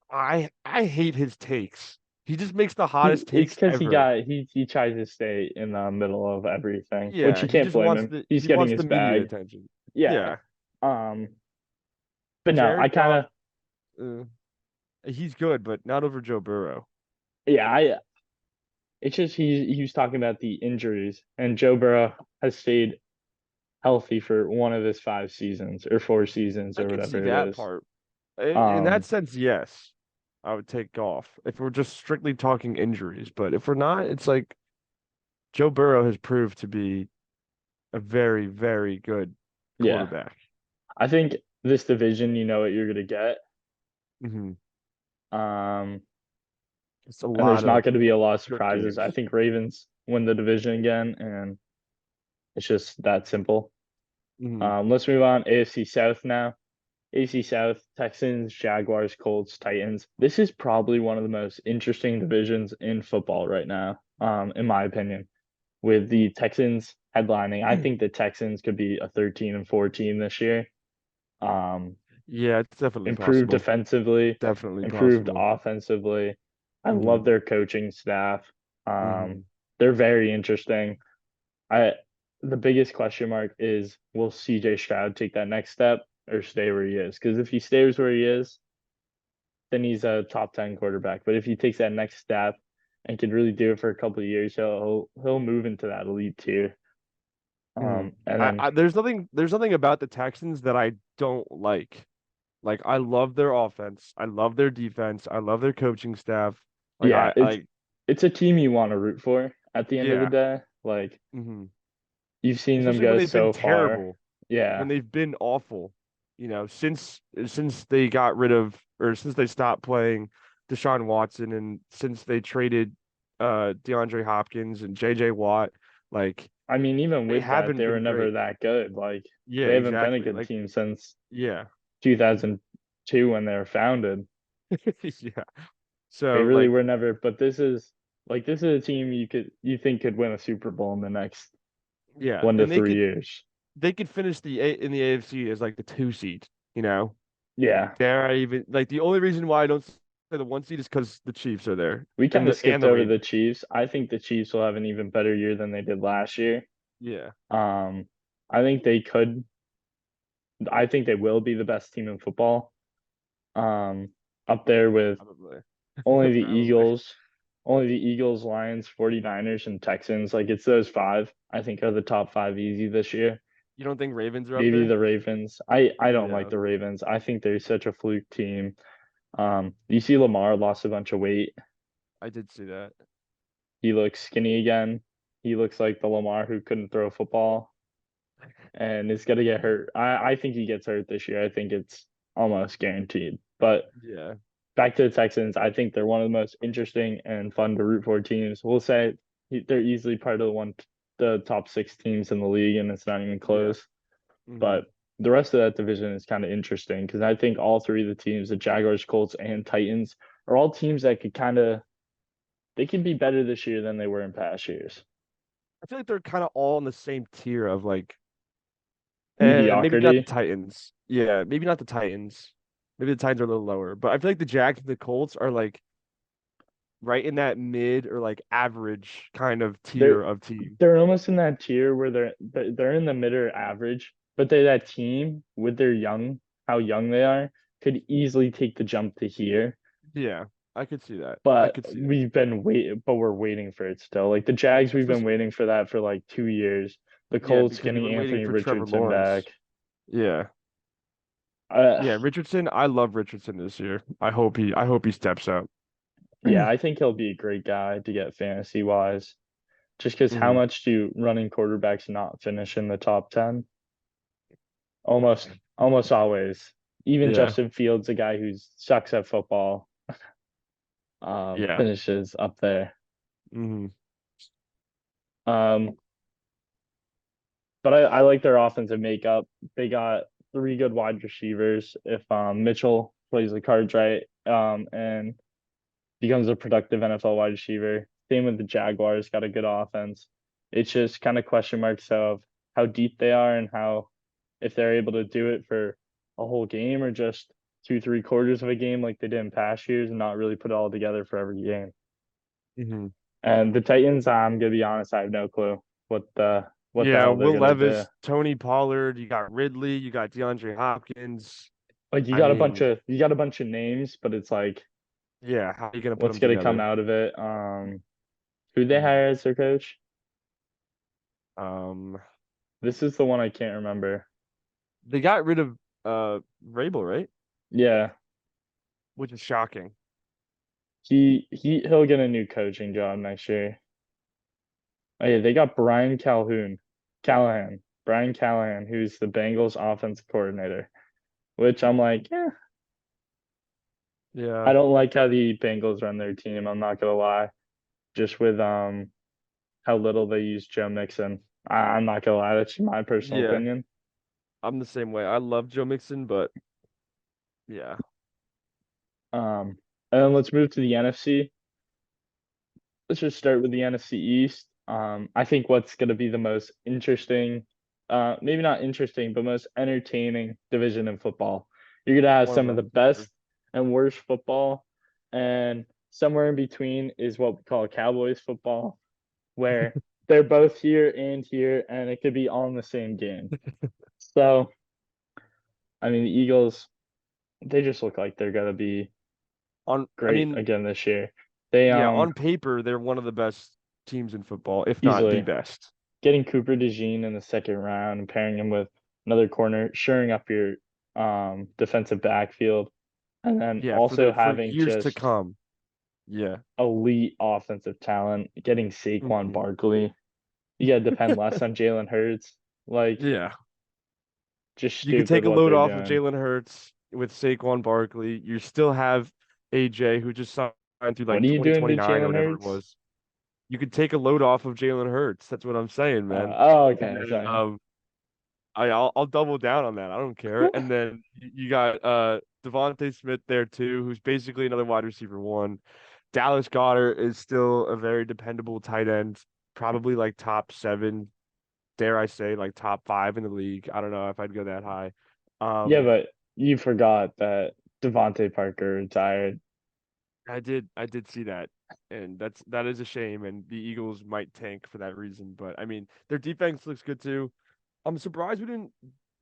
I hate his takes. He just makes the He hottest it's takes because ever. he tries to stay in the middle of everything, which Yeah, you he can't just blame wants him. He's he getting wants his the media bag. attention. Yeah. Yeah, Um, but no, I Jared kind Goff, of uh, he's good, but not over Joe Burrow. yeah. I it's just he was talking about the injuries, and Joe Burrow has stayed healthy for one of his 5 seasons or 4 seasons I or could see whatever it that is. part. In that Um, sense, yes, I would take Goff if we're just strictly talking injuries. But if we're not, it's like Joe Burrow has proved to be a very, very good yeah, quarterback. I think this division, you know what you're gonna get. Hmm. Um, It's a and there's lot not of going to be a lot of good surprises. I games. think Ravens win the division again, and it's just that simple. Hmm. Let's move on. AFC South now. AFC South, Texans, Jaguars, Colts, Titans. This is probably one of the most interesting divisions in football right now, in my opinion. With the Texans headlining, I think the Texans could be a 13-4 team this year. Um, Yeah, it's definitely improved possible. defensively, Definitely improved possible. offensively. I love Hmm. their coaching staff. Um, Hmm. they're very interesting. I The biggest question mark is will CJ Stroud take that next step or stay where he is? Because if he stays where he is, then he's a top 10 quarterback. But if he takes that next step and can really do it for a couple of years, he'll move into that elite tier. Hmm. And then There's nothing about the Texans that I don't like. Like I love their offense. I love their defense. I love their coaching staff. Like Yeah, I like it's a team you want to root for at the end of the yeah. day. Like hmm you've seen them Especially when go they've been so far. terrible, Yeah. when they've been awful. Since they got rid of or since they stopped playing Deshaun Watson and since they traded DeAndre Hopkins and JJ Watt, like I mean, even they with that, haven't they were been never great. that good. Like Yeah, they haven't been a exactly. good Like team since yeah. 2002 when they were founded. Yeah. They So really like were never, but this is a team you think could win a Super Bowl in the next yeah, 1 to 3 years. they could finish in the AFC as like the 2 seed, you know. Yeah. Dare I even like the only reason why I don't say the 1 seed is because the Chiefs are there We kind of and skipped the over the Ravens. Chiefs. I think the Chiefs will have an even better year than they did last year. Yeah, Um, I think they could I think they will be the best team in football. Um, up there with probably. only the Probably. Eagles, Lions, 49ers, and Texans. Like it's those five, I think are the top five easy this year. You don't think Ravens are up Maybe there? the Ravens. I don't like Yeah, the Ravens. I think they're such a fluke team. You see Lamar lost a bunch of weight. I did see that. He looks skinny again. He looks like the Lamar who couldn't throw a football and is gonna get hurt. I think he gets hurt this year. I think it's almost guaranteed. But Yeah, back to the Texans, I think they're one of the most interesting and fun to root for teams. We'll say they're easily part of the top six teams in the league, and it's not even yeah. close. hmm But the rest of that division is kind of interesting because I think all three of the teams, the Jaguars, Colts, and Titans, are all teams that could kind of they can be better this year than they were in past years. I feel like they're kind of all in the same tier of like, maybe not the Mediocrity. Titans. Yeah, maybe not the Titans. Maybe the Titans are a little lower, but I feel like the Jags and the Colts are like right in that mid or like average kind of They're tier of team. they're almost in that tier where they're in the mid or average, but they that team with their how young they are could easily take the jump to here. Yeah, I could see that. I But could see that. we're waiting for it still. Like the Jags, Yeah, we've been especially waiting for that for like 2 years. The yeah, Colts because we've getting been waiting Anthony for Trevor Richardson back. Lawrence. Yeah. Uh, Yeah, Richardson, I love Richardson this year. I hope he steps up. yeah, I think he'll be a great guy to get fantasy wise. Just because how Mhm. much do running quarterbacks not finish in the top 10? Almost always. Even Yeah. Justin Fields, a guy who sucks at football, Yeah. finishes up there. hmm Um, but I like their offensive makeup. They got three good wide receivers. If Mitchell plays the cards right, and becomes a productive NFL wide receiver. Same with the Jaguars, got a good offense. It's just kind of question marks of how deep they are and how if they're able to do it for a whole game or just two, 3/4 of a game like they did in past years and not really put it all together for every game. hmm And the Titans, I'm gonna be honest, I have no clue what the Yeah, hell they're Will gonna do. Levis, Tony Pollard, you got Ridley, you got DeAndre Hopkins. Like I mean, you got a bunch of names, but it's like yeah, how are you gonna put what's them gonna come together? out of it? Who they Mhm. hire as their coach? Um, This is the one I can't remember. they got rid of Rabel, right? Yeah, Which is shocking. he'll get a new coaching job next year. Oh yeah, they got Brian Callahan, who's the Bengals offensive coordinator. Which I'm like, yeah, Yeah. I don't like how the Bengals run their team. I'm not gonna lie, just with how little they use Joe Mixon. I'm not gonna lie, that's my personal Yeah, opinion. I'm the same way. I love Joe Mixon, but yeah. Um, and then let's move to the NFC. Let's just start with the NFC East. I think what's going to be the most interesting, maybe not interesting, but most entertaining division in football. You're going to have One of some of the them for sure. best and worst football, and somewhere in between is what we call Cowboys football, where they're both here, and it could be all in the same game. So, I mean, the Eagles, they just look like they're going to be I great mean, again this year. They yeah, on paper, they're one of the best teams in football, if not the easily best. getting Cooper DeJean in the second round and pairing him with another corner, shoring up your defensive backfield, and then Yeah, also for having years to just come. Yeah. elite offensive talent, getting Saquon Mhm. Barkley. You gotta depend less on Jalen Hurts. Like, Yeah. just You could stupid take a what load they're off of doing. Jalen Hurts with Saquon Barkley. You still have AJ who just signed through What like are you doing to 2029 or Jalen whatever it Hurts? was. You could take a load off of Jalen Hurts. That's what I'm saying, man. Oh, And okay, then sorry. I'll double down on that. I don't care. And then you got Devontae Smith there too, who's basically another wide receiver one. Dallas Goedert is still a very dependable tight end, probably like top seven, dare I say, like top five in the league. I don't know if I'd go that high. Yeah, Um, but you forgot that Devontae Parker retired. I did see that, and that is a shame. And the Eagles might tank for that reason. But I mean, their defense looks good too. I'm surprised we didn't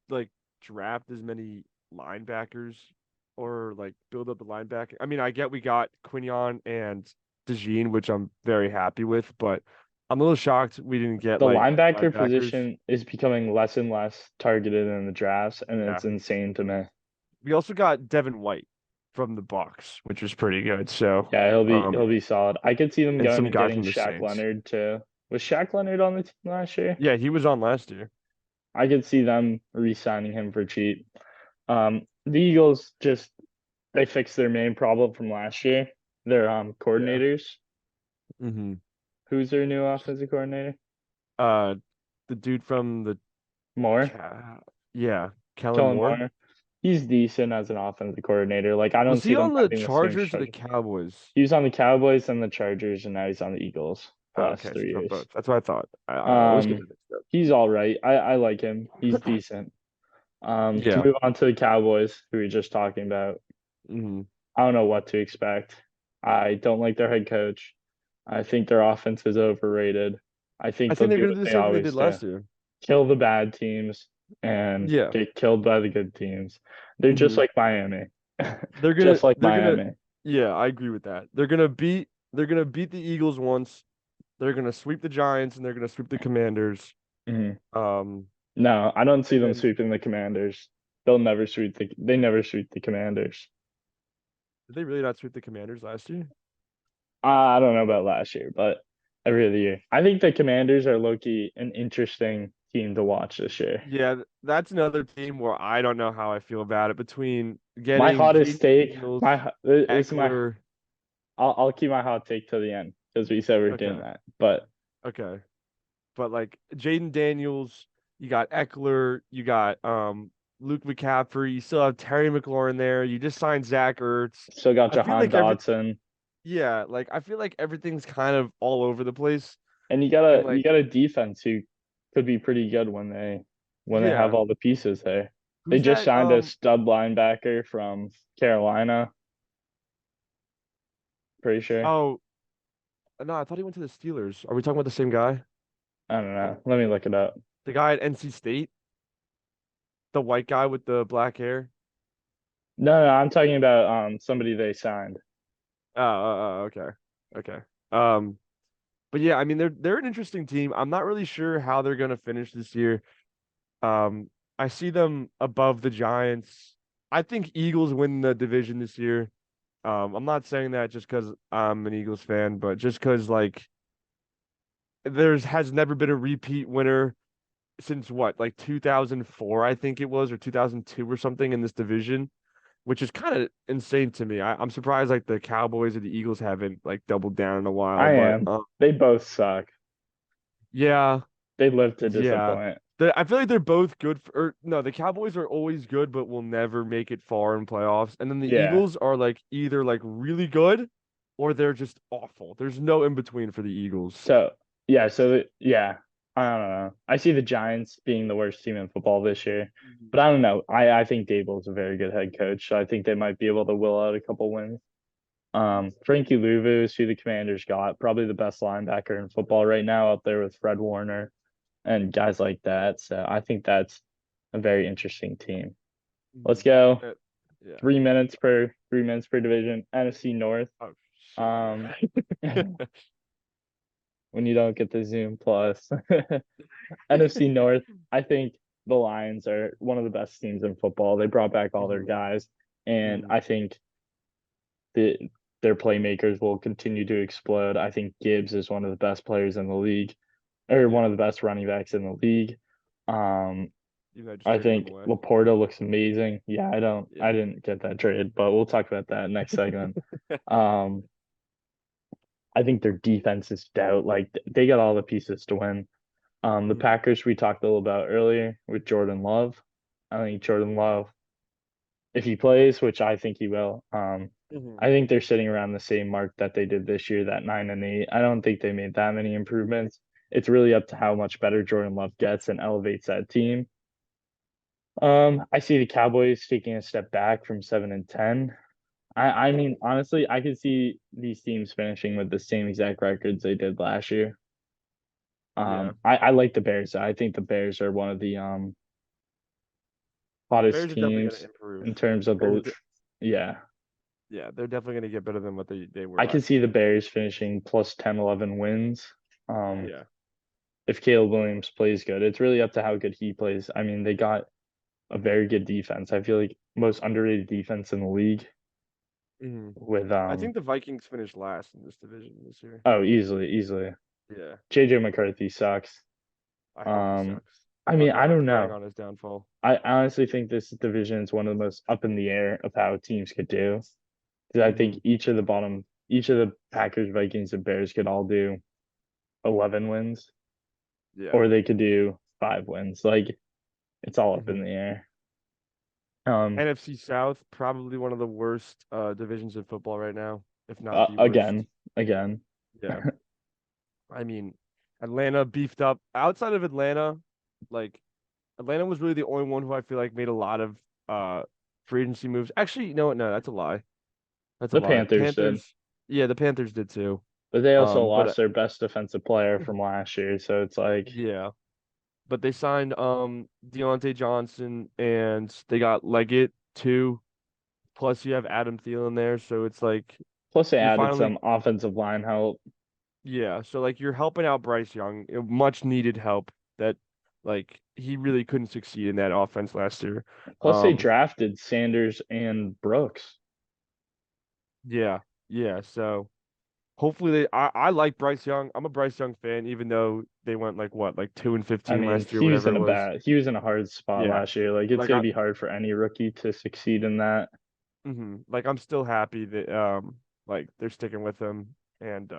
like draft as many linebackers or like build up the linebacker. I mean, I get we got Quinion and DeJean, which I'm very happy with, but I'm a little shocked we didn't get The like linebacker linebackers. position is becoming less and less targeted in the drafts, and Yeah. it's insane to me. We also got Devin White from the Bucks, which was pretty good. So, Yeah, um, he'll be solid. I could see them and going some and guy getting from the Shaq Saints. Leonard too. Was Shaq Leonard on the team last year? Yeah, he was on last year. I could see them re-signing him for cheap. The Eagles just they fixed their main problem from last year. Their Yeah. coordinators. Mm-hmm. Who's their new offensive coordinator? Uh, the dude from the Moore. Ca- yeah, Kellen Kellen Moore. Moore. He's decent as an offensive coordinator. Like I don't Was see he them on the having the same Chargers or the struggle. Cowboys? He was on the Cowboys and the Chargers, and now he's on the Eagles the Oh, last okay, so three he's on years. both. That's what I thought. I always get Um, it mixed up. he's all right. I like him. He's decent. To Yeah. move on to the Cowboys, who we were just talking about, Hmm. I don't know what to expect. I don't like their head coach. I think their offense is overrated. I I think they'll think they're do gonna what do the they same thing they always did do. last year. Kill the bad teams and Yeah. get killed by the good teams. They're just Hmm. like Miami. They're Just like they're gonna Miami. yeah, I agree with that. They're gonna beat the Eagles once. They're gonna sweep the Giants and they're gonna sweep the Commanders. Mhm. Um, No, I don't see and them then sweeping the Commanders. They never sweep the Commanders. did they really not sweep the Commanders last year? I don't know about last year, but every other year. I think the Commanders are low-key an interesting team to watch this year. Yeah, that's another team where I don't know how I feel about it. Between My getting hottest Jaden take, Daniels, this is my Eckler. I'll keep my hot take till the end because we said we're doing Okay, that. But okay. But like Jaden Daniels, you got Eckler, you got Luke McCaffrey, you still have Terry McLaurin there. You just signed Zach Ertz. still got I feel Jahan like Dotson, I feel like everything's kind of all over the place. and And you like, got a defense who could be pretty good when they have yeah, all the pieces there. They who's just that? signed a stud linebacker from Carolina, pretty sure. Oh, no, I thought he went to the Steelers. Are we talking about the same guy? I don't know. Let me look it up. The guy at NC State, the white guy with the black hair. No, I'm talking about somebody they signed. Okay, okay. Um, but yeah, I mean they're an interesting team. I'm not really sure how they're gonna finish this year. Um, I see them above the Giants. I think Eagles win the division this year. I'm not saying that just because I'm an Eagles fan, but just because like there's has never been a repeat winner since what, like 2004, I think it was, or 2002 or something in this division, which is kind of insane to me. I'm surprised like the Cowboys or the Eagles haven't like doubled down in a while, I but am. They both suck. yeah, They live to yeah. disappoint. I feel like they're both good for, or no, the Cowboys are always good, but will never make it far in playoffs. And then the Yeah. Eagles are like either like really good or they're just awful. There's no in between for the Eagles. So yeah. I don't know. I see the Giants being the worst team in football this year, Mhm. but I don't know. I think Dable is a very good head coach, so I think they might be able to will out a couple wins. Frankie Louvu is who the Commanders got, probably the best linebacker in football right now, up there with Fred Warner and guys like that. So I think that's a very interesting team. Let's Mhm. go. Uh, yeah. 3 minutes per division. NFC North. Oh shit, Um, yeah. when you don't get the Zoom Plus. NFC North, I think the Lions are one of the best teams in football. They brought back all their Hmm. guys, and Hmm. I think the their playmakers will continue to explode. I think Gibbs is one of the best players in the league, or one Yeah. of the best running backs in the league. Um, Even I just I traded him think away. Laporta looks amazing. Yeah, I Yeah. didn't get that trade, but we'll talk about that next segment. Um, I think their defense is stout. Like they got all the pieces to win. The Hmm. Packers we talked a little about earlier with Jordan Love. I think Jordan Love, if he plays, which I think he will, Hmm. I think they're sitting around the same mark that they did this year, that 9-8. I don't think they made that many improvements. It's really up to how much better Jordan Love gets and elevates that team. I see the Cowboys taking a step back from 7-10. I mean, honestly, I could see these teams finishing with the same exact records they did last year. Yeah. I like the Bears. I think the Bears are one of the The hottest Bears are definitely going to teams improve. in terms The of Bears are the, yeah. yeah, they're definitely going to get better than what they were I could last see the year. Bears finishing plus 10, 11 wins. Um, Yeah. if Caleb Williams plays good, it's really up to how good he plays. I mean, they got a very good defense. I feel like most underrated defense in the league Hmm. with I think the Vikings finished last in this division this year. oh, easily. Yeah. JJ McCarthy sucks. I hope he Um, sucks. I mean, I I'm don't praying know. on his downfall. I honestly think this division is one of the most up in the air of how teams could do. Because I think Hmm. each of the Packers, Vikings, and Bears could all do 11 wins, Yeah. or they could do 5 wins. Like it's all up in Hmm. the air. Um, NFC South, probably one of the worst divisions in football right now, if not the worst. again, Yeah. I mean, Atlanta beefed up. Outside of Atlanta, like Atlanta was really the only one who I feel like made a lot of uh free agency moves. Actually, you know what? No, that's a lie. That's a the lie. Panthers did, Panthers, yeah, the Panthers did too. but they also But lost their best defensive player from last year. So it's like, yeah, but they signed Deontay Johnson and they got Leggett too. Plus you have Adam Thielen there, so it's like plus they you're added finally some offensive line help. yeah, so like you're helping out Bryce Young, much needed help that like he really couldn't succeed in that offense last year. Plus they Um drafted Sanders and Brooks. yeah, yeah, so hopefully I like Bryce Young. I'm a Bryce Young fan, even though they went like what, like 2 and I 15 mean, last year, whatever it was. he was in a hard spot Yeah. last year. Like it's Like gonna be hard for any rookie to succeed in that. like I'm still happy that like they're sticking with him and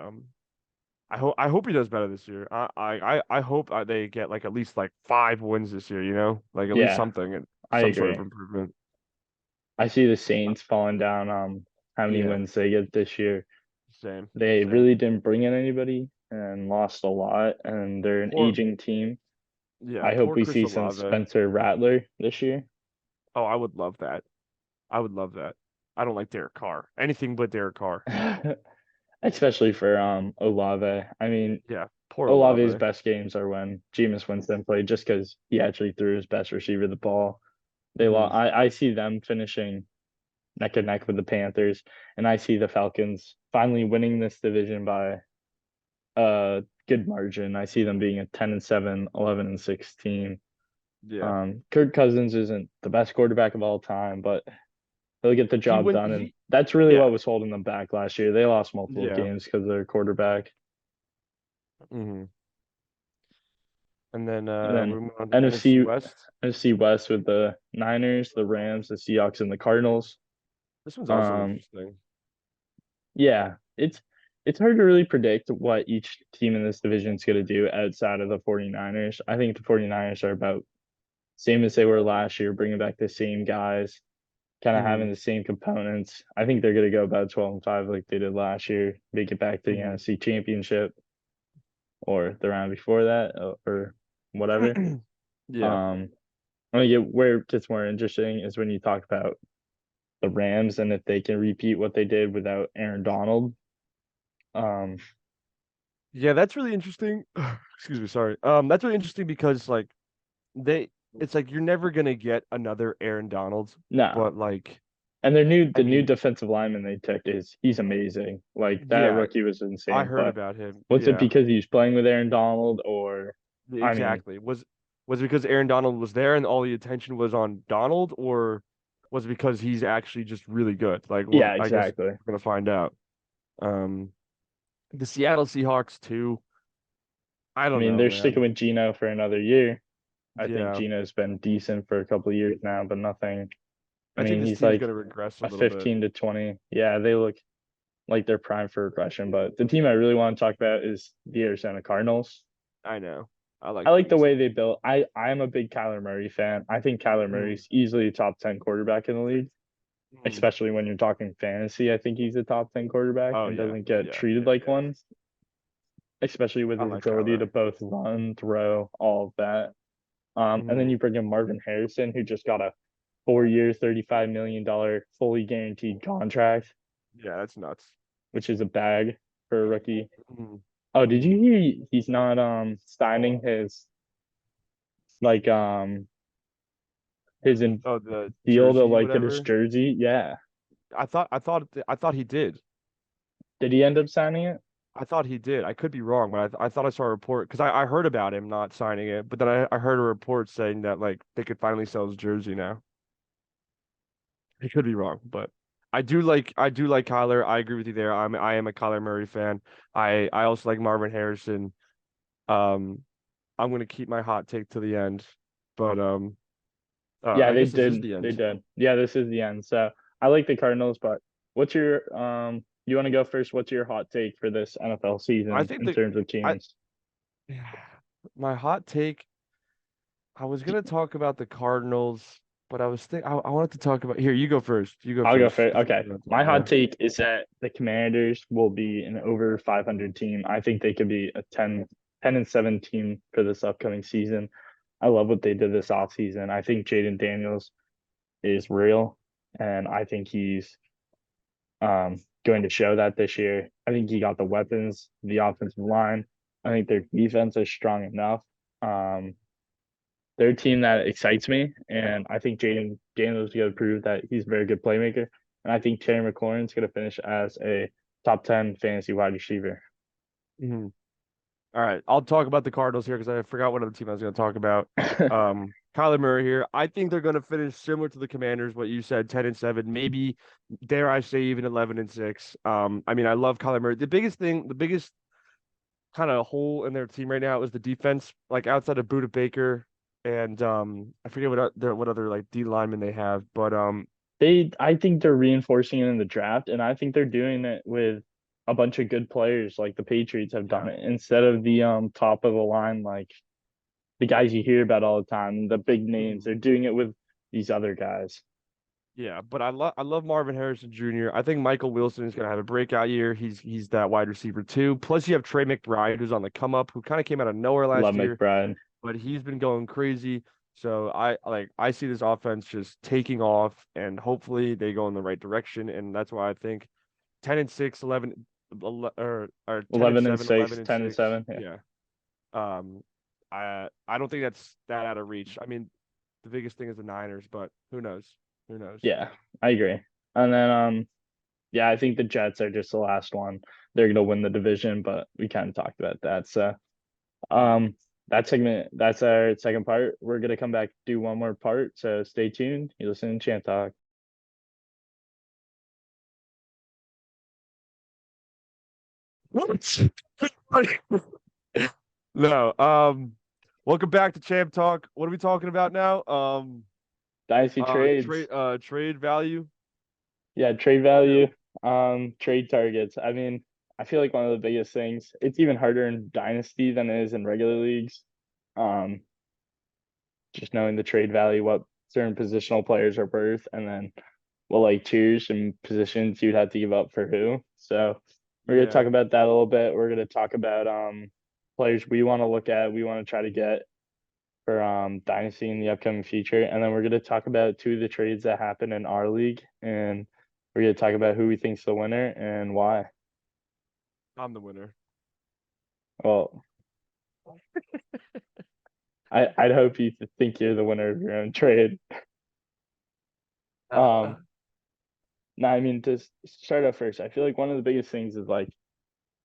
I hope he does better this year. I hope they get like at least like 5 wins this year, you know? Like at least Yeah, something and I some sort of agree. improvement. I see the Uh, Saints falling down. How many Yeah, wins they get this year? same, They same. really didn't bring in anybody and lost a lot, and they're an Poor aging team. yeah, I hope poor we Chris see some Olave. Spencer Rattler this year. Oh, I would love that. I would love that. I don't like Derek Carr. Anything but Derek Carr. Especially for Olave. I mean, Yeah, poor Olave's Olave. best games are when Jameis Winston played, just because he actually threw his best receiver the ball. They Hmm. lost. I see them finishing neck and neck with the Panthers, and I see the Falcons finally winning this division by a good margin. I see them being a 10-7, 11-6 team. Yeah. Kirk Cousins isn't the best quarterback of all time, but he'll get the He job went done, and he that's really yeah. what was holding them back last year. They lost multiple Yeah. games because of their quarterback. Hmm. And then And then we're moving on to NFC NFC West. NFC West with the Niners, the Rams, the Seahawks, and the Cardinals. This one's also Um, interesting. yeah, it's hard to really predict what each team in this division is going to do outside of the 49ers. I think the 49ers are about same as they were last year, bringing back the same guys, kind of Hmm. having the same components. I think they're going to go about 12-5 like they did last year, make it back to the Hmm. NFC Championship or the round before that or whatever. Yeah. Um, I think where it gets more interesting is when you talk about the Rams and if they can repeat what they did without Aaron Donald. Um, Yeah, that's really interesting. Excuse me, sorry. That's really interesting because like they it's like you're never gonna get another Aaron Donald, no, but like and I the new mean, defensive lineman they took is he's amazing. Like that yeah, rookie was I insane. heard But about him. was it Yeah. because he was playing with Aaron Donald or I mean, Exactly. Was it because Aaron Donald was there and all the attention was on Donald, or was it because he's actually just really good? Like, well, Yeah, I guess exactly. we're gonna find out. Um, the Seattle Seahawks too. I I don't mean, know, they're sticking man. with Geno for another year. I think Yeah, Geno's been decent for a couple of years now, but nothing. I I think mean, this he's team's like gonna regress a a little bit. 15 to 20. Yeah, they look like they're primed for regression. But the team I really want to talk about is the Arizona Cardinals. I know. I I like like the way Dynasty. they built. I am a big Kyler Murray fan. I think Kyler Mm, Murray's easily a top 10 quarterback in the league, mm. especially when you're talking fantasy. I think he's a top 10 quarterback Oh and yeah, doesn't get yeah, treated yeah, like yeah. one, especially with I his like ability to Kyler. both run, throw, all of that. And then Mm, you bring in Marvin Harrison, who just got a 4 year, $35 million fully guaranteed contract, yeah, that's nuts. which is a bag for a rookie. Mm. Oh, did you hear he's not signing his like Oh, the deal to jersey, like get his whatever. jersey? Yeah. I thought he did. Did he end up signing it? I thought he did. I could be wrong, but I thought I saw a report because I heard about him not signing it, but then I heard a report saying that like they could finally sell his jersey now. I could be wrong, but I do like Kyler. I agree with you there. I am a Kyler Murray fan. I also like Marvin Harrison. Um, I'm gonna keep my hot take to the end, but Yeah, I they guess this is did. the They end. did. Yeah, this is the end. So I like the Cardinals, but what's your you want to go first? What's your hot take for this NFL I season think in that terms of I teams? my hot take. I was gonna talk about the Cardinals, but I wanted to talk about here. You go first. You go I'll go first. first. Okay. My hot Yeah. take is that the Commanders will be an over 500 team. I think they could be a 10-7 team for this upcoming season. I love what they did this offseason. I think Jaden Daniels is real, and I think he's going to show that this year. I think he got the weapons, the offensive line. I think their defense is strong enough. Um, they're a team that excites me, and I think Jaden Daniels is going to prove that he's a very good playmaker. And I think Terry McLaurin's going to finish as a top 10 fantasy wide receiver. Mhm. All right, I'll talk about the Cardinals here because I forgot what other team I was going to talk about. Kyler Murray here. I think they're going to finish similar to the Commanders, what you said, 10-7, maybe dare I say even 11-6. I mean, I love Kyler Murray. The biggest kind of hole in their team right now is the defense. Like outside of Buda Baker and I forget what other like D linemen they have, but I think they're reinforcing it in the draft, and I think they're doing it with a bunch of good players like the Patriots have done yeah. it instead of the top of the line like the guys you hear about all the time, the big names. Mhm. They're doing it with these other guys. Yeah, but I love Marvin Harrison Jr. I think Michael Wilson is gonna have a breakout year. He's that wide receiver too. Plus you have Trey McBride who's on the come up, who kind of came out of nowhere Love last year, McBride. but he's been going crazy. So I see this offense just taking off, and hopefully they go in the right direction. And that's why I think 10-6, 11, or 10 and 11 and 7, 11 6, and 10 and 6. 7. Yeah. Yeah. Um, I don't think that's that out of reach. I mean, the biggest thing is the Niners, but who knows? Who knows? Yeah, I agree. And then yeah, I think the Jets are just the last one. They're gonna win the division, but we kind of talked about that. So Mm. that's our second part. We're gonna come back do one more part. So stay tuned. You listen to Champ Talk. What? No. Welcome back to Champ Talk. What are we talking about now? Dynasty trades. Trade value. Yeah, trade Yeah. value, trade targets. I mean, I feel like one of the biggest things, it's even harder in Dynasty than it is in regular leagues. Um, just knowing the trade value, what certain positional players are worth, and then what like tiers and positions you'd have to give up for who. So we're gonna talk Yeah. about that a little bit. We're gonna talk about players we want to look at, we want to try to get for Dynasty in the upcoming future. And then we're gonna talk about two of the trades that happened in our league, and we're gonna talk about who we think's the winner and why. I'm the winner. Well, I'd hope you think you're the winner of your own trade. Uh, Um, no, I mean to start off first, I feel like one of the biggest things is like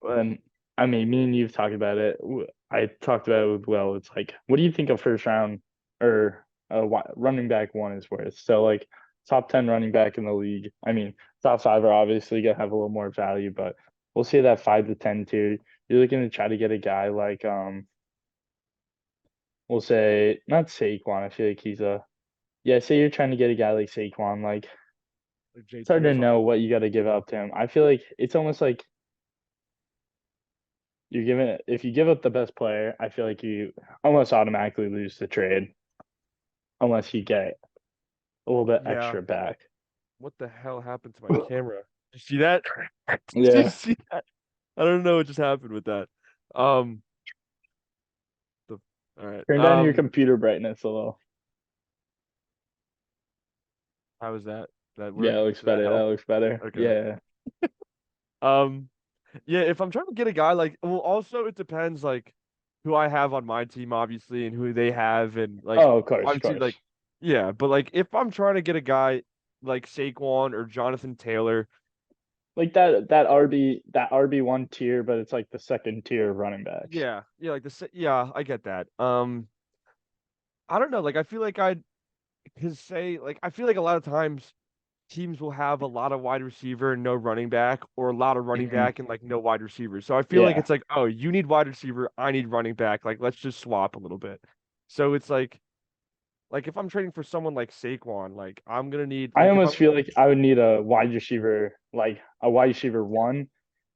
what? the I mean, me and you've talked about it. I talked about it with Will. It's like, what do you think a first round or running back one is worth? So like top 10 running back in the league. I mean, top five are obviously gonna have a little more value, but we'll say that 5 to 10 tier. You're looking to try to get a guy like we'll say not Saquon. I feel like he's a yeah. Say you're trying to get a guy like Saquon. Like Like it's hard JT or to know something. what you got to give up to him. I feel like it's almost like you're giving if you give up the best player, I feel like you almost automatically lose the trade unless you get a little bit Yeah. extra back. What the hell happened to my camera? Did you see that? Did you Yeah. see that? I don't know what just happened with that. Um, the all right. Turn down your computer brightness a little. How was that? Did that Yeah, work? it looks Did that better. That help? looks better. Okay. Yeah. Um, yeah, if I'm trying to get a guy like, well, also it depends like who I have on my team, obviously, and who they have, and like Oh, of course, of obviously course. like yeah, but like if I'm trying to get a guy like Saquon or Jonathan Taylor, Like that RB1 tier, but it's like the second tier of running backs. yeah, like yeah, I get that. I don't know, like I feel like I'd cause say like I feel like a lot of times teams will have a lot of wide receiver and no running back, or a lot of running Mhm. back and like no wide receiver. So I feel like Yeah. it's like, oh, you need wide receiver, I need running back. Like let's just swap a little bit. So it's like if I'm trading for someone like Saquon, like I'm gonna need I like if I'm almost feel like I would need a wide receiver, like a wide receiver one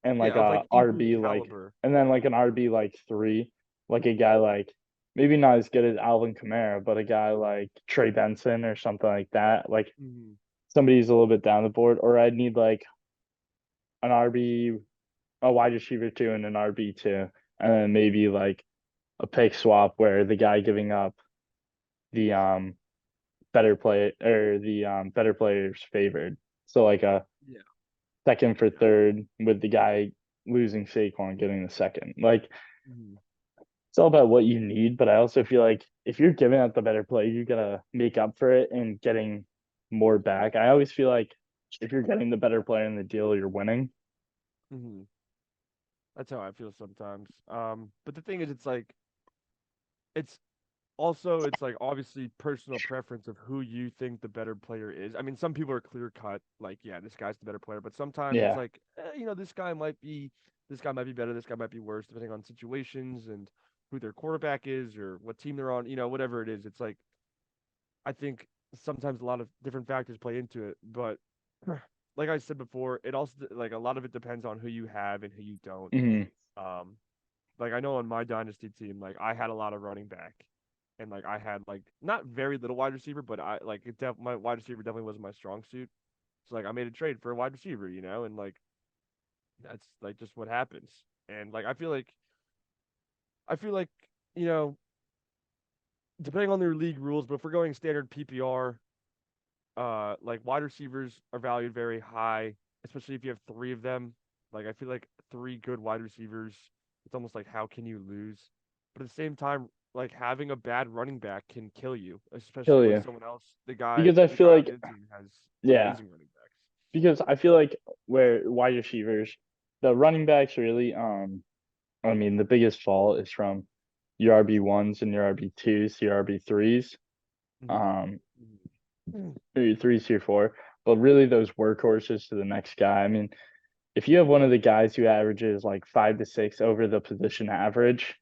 and yeah like of like a equal RB like caliber. and then like an RB like three, like a guy like maybe not as good as Alvin Kamara, but a guy like Trey Benson or something like that. Like Mhm. somebody who's a little bit down the board, or I'd need like an RB, a wide receiver two and an RB two, and then maybe like a pick swap where the guy giving up the better play or the better players favored. So like a Yeah. second for third with the guy losing Saquon getting the second. Like Mhm. it's all about what you need, but I also feel like if you're giving up the better play, you gotta make up for it and getting more back. I always feel like if you're getting the better player in the deal, you're winning. Mhm. That's how I feel sometimes. But the thing is, it's it's like obviously personal preference of who you think the better player is. I mean, some people are clear cut, like, yeah, this guy's the better player, but sometimes it's Yeah. like, this guy might be better, this guy might be worse, depending on situations and who their quarterback is or what team they're on, whatever it is. It's like, I think sometimes a lot of different factors play into it, but like I said before, it also, like, a lot of it depends on who you have and who you don't. Hmm. Um, like I know on my dynasty team, like I had a lot of running back, and like I had like not very little wide receiver, but I like my wide receiver definitely wasn't my strong suit. So like I made a trade for a wide receiver, and like that's like just what happens. And like I feel like you know depending on their league rules, but if we're going standard PPR, like wide receivers are valued very high, especially if you have three of them. Like I feel like three good wide receivers, it's almost like how can you lose? But at the same time, like having a bad running back can kill you, especially Kill when you. someone else, the guy Because I the feel guy on like the team has yeah, amazing running backs. because I feel like where wide receivers, the running backs really I mean the biggest fault is from your RB1s and your RB2s, your RB3s. Hmm. Um or your threes, your four, but really those workhorses to the next guy. I mean, if you have one of the guys who averages like 5 to 6 over the position average,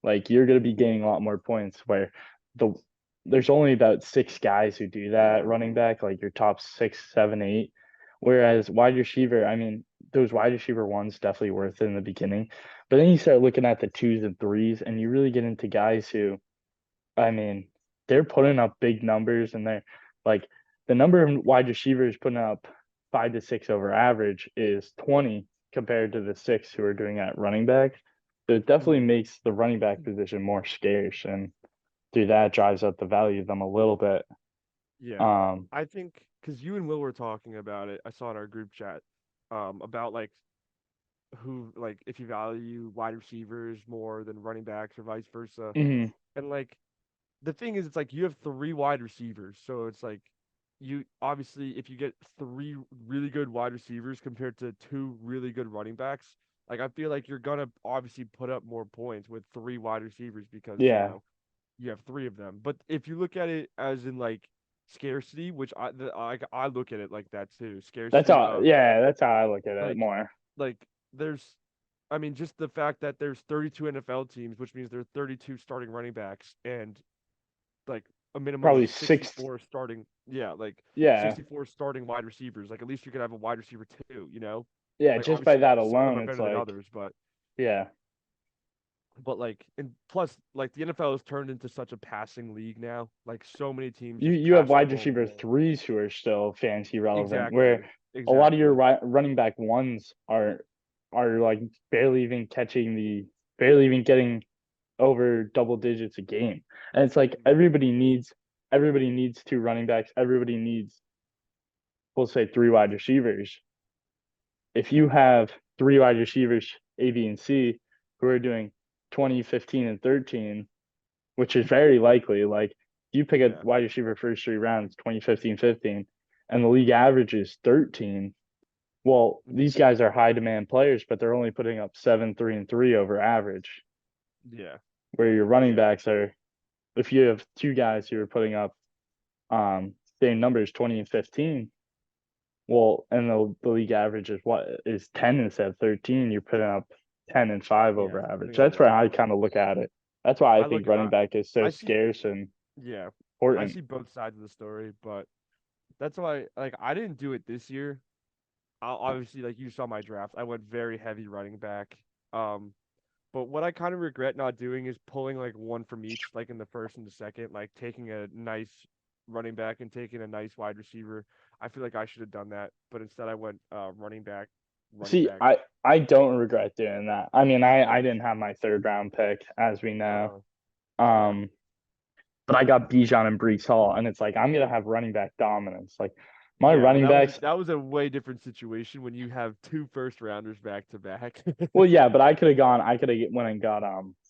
like you're going to be gaining a lot more points. Where the there's only about 6 guys who do that running back, like your top 6, 7, 8. Whereas wide receiver, I mean, those wide receiver ones definitely worth it in the beginning, but then you start looking at the twos and threes, and you really get into guys who I mean, they're putting up big numbers and they're like the number of wide receivers putting up 5 to 6 over average is 20 compared to the six who are doing at running back. So it definitely Hmm. makes the running back position more scarce and through that drives up the value of them a little bit. Yeah, Um, I think because you and Will were talking about it, I saw in our group chat, about like who like if you value wide receivers more than running backs or vice versa, mhm, and like the thing is, it's like you have three wide receivers, so it's like you obviously if you get three really good wide receivers compared to two really good running backs, Like I feel like you're gonna obviously put up more points with three wide receivers because, Yeah, you have three of them. But if you look at it as in like scarcity, which I look at it like that too, that's scarcity all. of Yeah, that's how I look at it like more. like there's I mean just the fact that there's 32 NFL teams, which means there are 32 starting running backs and like a minimum Probably of six. 64 starting, yeah, like Yeah, 64 starting wide receivers. Like at least you could have a wide receiver too, you know? yeah. Like Just by obviously that some of them alone, are it's better than like, others, but yeah. like and plus like the NFL has turned into such a passing league now. Like so many teams just You have pass the wide ball receiver more. threes who are still fantasy relevant, where Exactly. a lot of your Exactly. running back ones are like barely even getting over double digits a game. And it's like Mhm. everybody needs two running backs. Everybody needs, we'll say, three wide receivers. If you have three wide receivers, A, B, and C, who are doing 20, 15, and 13, which is very likely, like you pick a Yeah. wide receiver first three rounds, 20, 15, 15, and the league average is 13. Well, Mhm. these guys are high demand players, but they're only putting up 7, 3, and 3 over average. Yeah. Where your running Yeah. backs are, if you have two guys who are putting up same numbers, 20 and 15, well, and the league average is what is 10 instead of 13, you're putting up 10 and 5 Yeah. over It's average. putting up That's where way I more. kind of look at it. That's why I I think look running back is so I see scarce and yeah. I important. see both sides of the story, but that's why like I didn't do it this year. Obviously like you saw my draft. I went very heavy running back. Um But what I kind of regret not doing is pulling like one from each, like in the first and the second, like taking a nice running back and taking a nice wide receiver. I feel like I should have done that, but instead I went running See, back. I don't regret doing that. I mean, I didn't have my third round pick, as we know. Uh-huh. Yeah. Um, but I got Bijan and Brees Hall, and it's like I'm gonna have running back dominance. Like my Yeah, but running backs, that was a way different situation when you have two first rounders back to back. well, yeah, but I could have went and got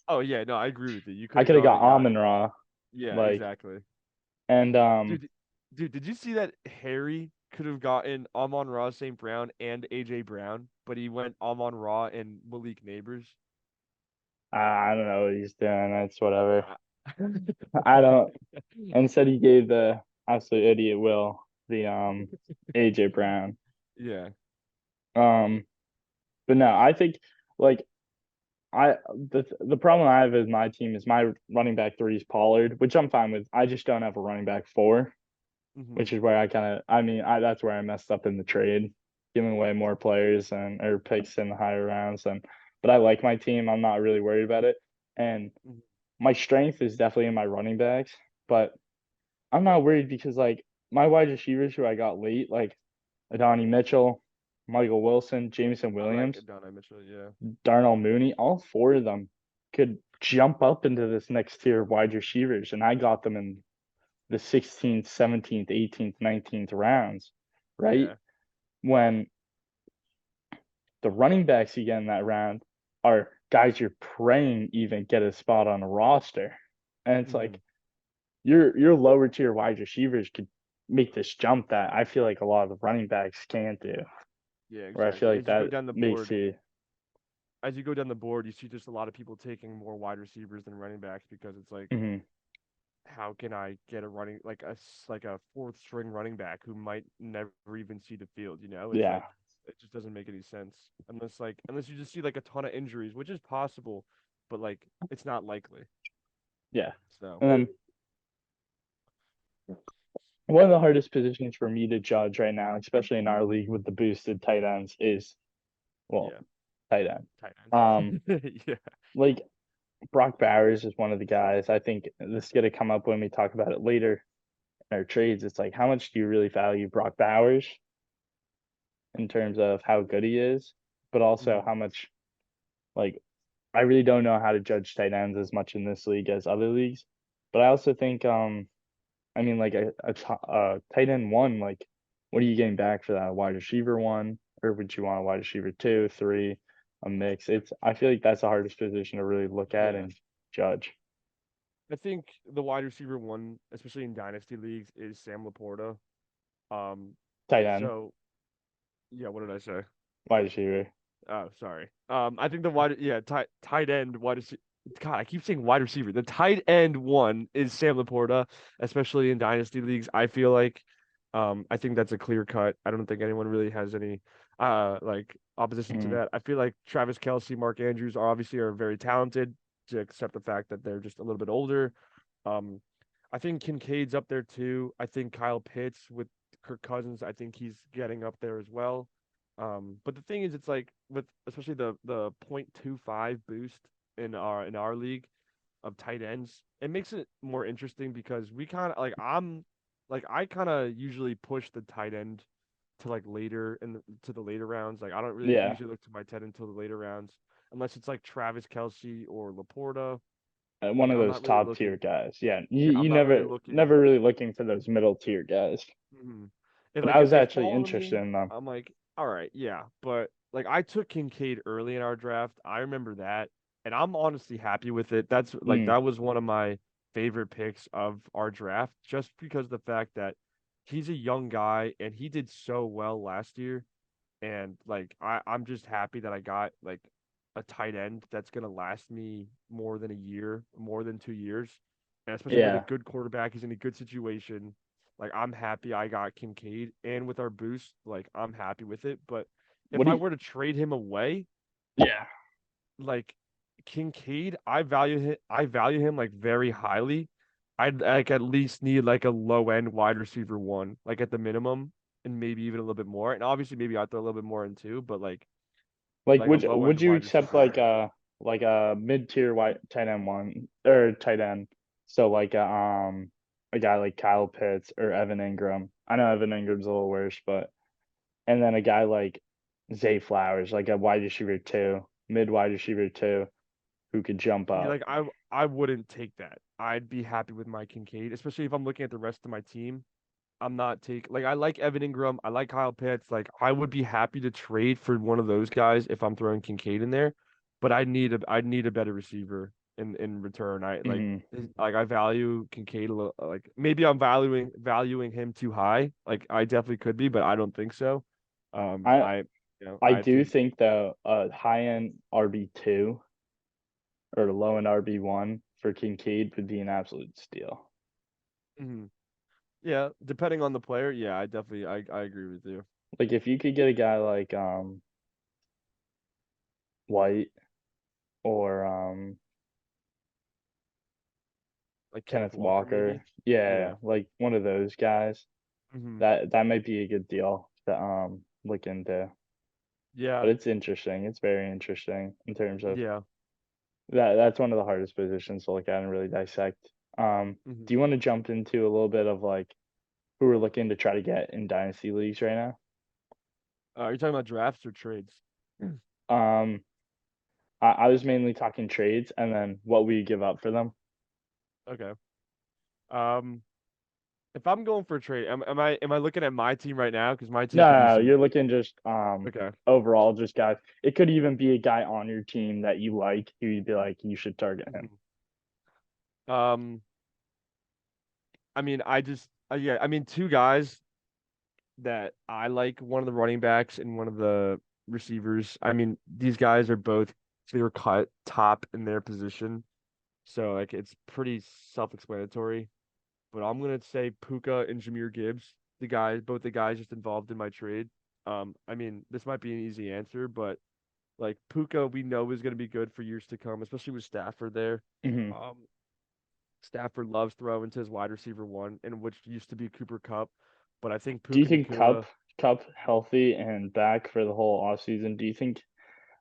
Oh yeah, no, I agree with you. You could I have could have gone got and got Amon Ra, yeah, like, exactly. and Dude, did you see that Harry could have gotten Amon-Ra St. Brown and AJ Brown, but he went Amon-Ra and Malik Neighbors? I don't know what he's doing. That's whatever. Uh, I don't. Instead, he gave the absolute idiot Will the AJ Brown. Yeah. Um, but no, I think like the problem I have with my team is my running back three is Pollard, which I'm fine with. I just don't have a running back four, Hmm. which is where I kind of I mean I that's where I messed up in the trade, giving away more players and or picks in the higher rounds and but I like my team. I'm not really worried about it. And my strength is definitely in my running backs, but I'm not worried because like my wide receivers who I got late, like Adonai Mitchell, Michael Wilson, Jameson I like Williams, Adonai Mitchell, yeah. Darnell Mooney, all four of them could jump up into this next tier of wide receivers. And I got them in the 16th, 17th, 18th, 19th rounds, right? Yeah. When the running backs you get in that round are guys you're praying even get a spot on a roster. And it's Hmm. like your lower tier wide receivers could make this jump that I feel like a lot of the running backs can't do. Yeah, Where I feel exactly. like that makes you As you go down the board, you see just a lot of people taking more wide receivers than running backs because it's like, mhm, how can I get a running like a fourth string running back who might never even see the field, you know? It's yeah, like it just doesn't make any sense unless you just see like a ton of injuries, which is possible, but like it's not likely. yeah. So, And then one of the hardest positions for me to judge right now, especially in our league with the boosted tight ends, is well, yeah, tight end. tight Um, ends. Yeah. like Brock Bowers is one of the guys. I think this is gonna come up when we talk about it later in our trades. It's like how much do you really value Brock Bowers in terms of how good he is, but also Hmm. how much like I really don't know how to judge tight ends as much in this league as other leagues. But I also think I mean like a tight end one, like what are you getting back for that? A wide receiver one, or would you want a wide receiver two, three, a mix? It's I feel like that's the hardest position to really look at Yeah. and judge. I think the wide receiver one, especially in dynasty leagues, is Sam Laporta. Um, Tight end, so yeah, what did I say? wide receiver. Oh, sorry. I think the tight end wide receiver. God, I keep saying wide receiver. The tight end one is Sam Laporta, especially in dynasty leagues. I feel like, I think that's a clear cut. I don't think anyone really has any, like opposition to Mm, that. I feel like Travis Kelce, Mark Andrews are very talented to accept the fact that they're just a little bit older. Um, I think Kincaid's up there too. I think Kyle Pitts with Kirk Cousins. I think he's getting up there as well. But the thing is, it's like with especially the 0.25 boost in our league of tight ends, it makes it more interesting because we kind of like I kind of usually push the tight end to like later to the later rounds. Like I don't really yeah, usually look to my tight end until the later rounds unless it's like Travis Kelsey or Laporta. one Like of I'm those not really top tier looking. guys. Yeah, Yeah, you I'm not really never looking. never really looking for those middle tier guys. Mhm. If And like I if was they actually fall to interested me, in them. I'm like, all right, yeah. But like I took Kincaid early in our draft. I remember that, and I'm honestly happy with it. That's like Mm, that was one of my favorite picks of our draft, just because the fact that he's a young guy and he did so well last year. And like I'm just happy that I got like a tight end that's gonna last me more than a year, more than 2 years. And especially with a yeah. good quarterback, he's in a good situation. Like I'm happy I got Kincaid. And with our boost, like I'm happy with it. But What if do I you? were to trade him away, Yeah. like Kincaid, I value him like very highly. I'd like at least need like a low end wide receiver one, like at the minimum, and maybe even a little bit more. And obviously maybe I'll throw a little bit more in too, but Like, like a low end would you wide accept receiver one. like a mid tier white tight end one or tight end? So like a guy like Kyle Pitts or Evan Ingram. I know Evan Ingram's a little worse, but and then a guy like Zay Flowers, like a wide receiver two, mid wide receiver two, who could jump See, up. like I wouldn't take that. I'd be happy with my Kincaid, especially if I'm looking at the rest of my team. I'm not take like I like Evan Ingram, I like Kyle Pitts. Like I would be happy to trade for one of those guys if I'm throwing Kincaid in there, but I'd need a better receiver in return. Hmm. Like I value Kincaid a little, like maybe I'm valuing him too high. Like I definitely could be, but I don't think so. I I you know I I do think think though a high end RB2 or low end RB1 for Kincaid would be an absolute steal. mhm. Yeah, depending on the player, yeah, I agree with you. Like if you could get a guy like White or Like Kenneth Kenneth Walker maybe. Walker, yeah, Yeah. like one of those guys, Hmm. that might be a good deal to look into. Yeah. But it's interesting. It's very interesting in terms of Yeah. that's one of the hardest positions to look at and really dissect. Hmm. Do you want to jump into a little bit of like who we're looking to try to get in dynasty leagues right now? You're talking about drafts or trades? Um, I was mainly talking trades and then what we give up for them. Okay. Um, if I'm going for a trade, am I looking at my team right now? Because my team No, could no, be no, some. you're looking just Okay. overall just guys. It could even be a guy on your team that you like who you'd be like you should target him. Mhm. Um, I mean, yeah, I mean, two guys that I like, one of the running backs and one of the receivers. I mean, these guys are both clear cut top in their position, so like it's pretty self-explanatory. But I'm gonna say Puka and Jameer Gibbs, both the guys just involved in my trade. I mean, this might be an easy answer, but like Puka, we know is gonna be good for years to come, especially with Stafford there. Hmm. Um, Stafford loves throwing to his wide receiver one, and which used to be Cooper Cup, but I think Do you Puka think Cup Nakua Cup healthy and back for the whole offseason? Do you think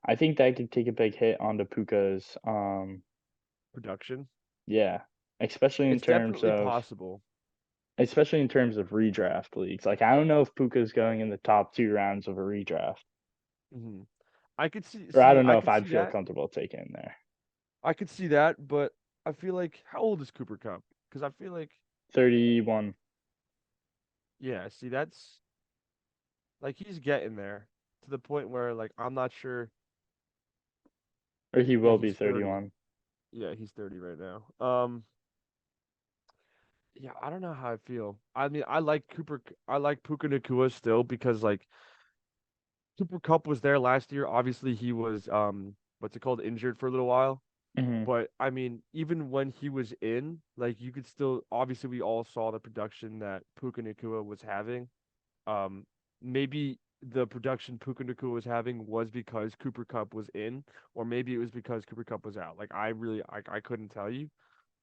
I think that could take a big hit onto Puka's production, yeah, especially in it's terms definitely of possible. redraft leagues. Like I don't know if Puka's going in the top 2 rounds of a redraft. Hmm. I could Or I don't I know if could I'd see feel that. comfortable taking him there. I could see that, but I feel like how old is Cooper Cup? Because I feel like 31 yeah, see that's like he's getting there to the point where like I'm not sure. or he Yeah, will be he's 30. 31. Yeah, he's 30 right now. Yeah, I don't know how I feel. I mean, I like Puka Nakua still because like Cooper Cup was there last year. Obviously, he was what's it called, injured for a little while. Hmm. But I mean, even when he was in, like you could still obviously we all saw the production that Puka Nacua was having. Um, Maybe the production Puka Nacua was having was because Cooper Cup was in, or maybe it was because Cooper Cup was out. Like I couldn't tell you,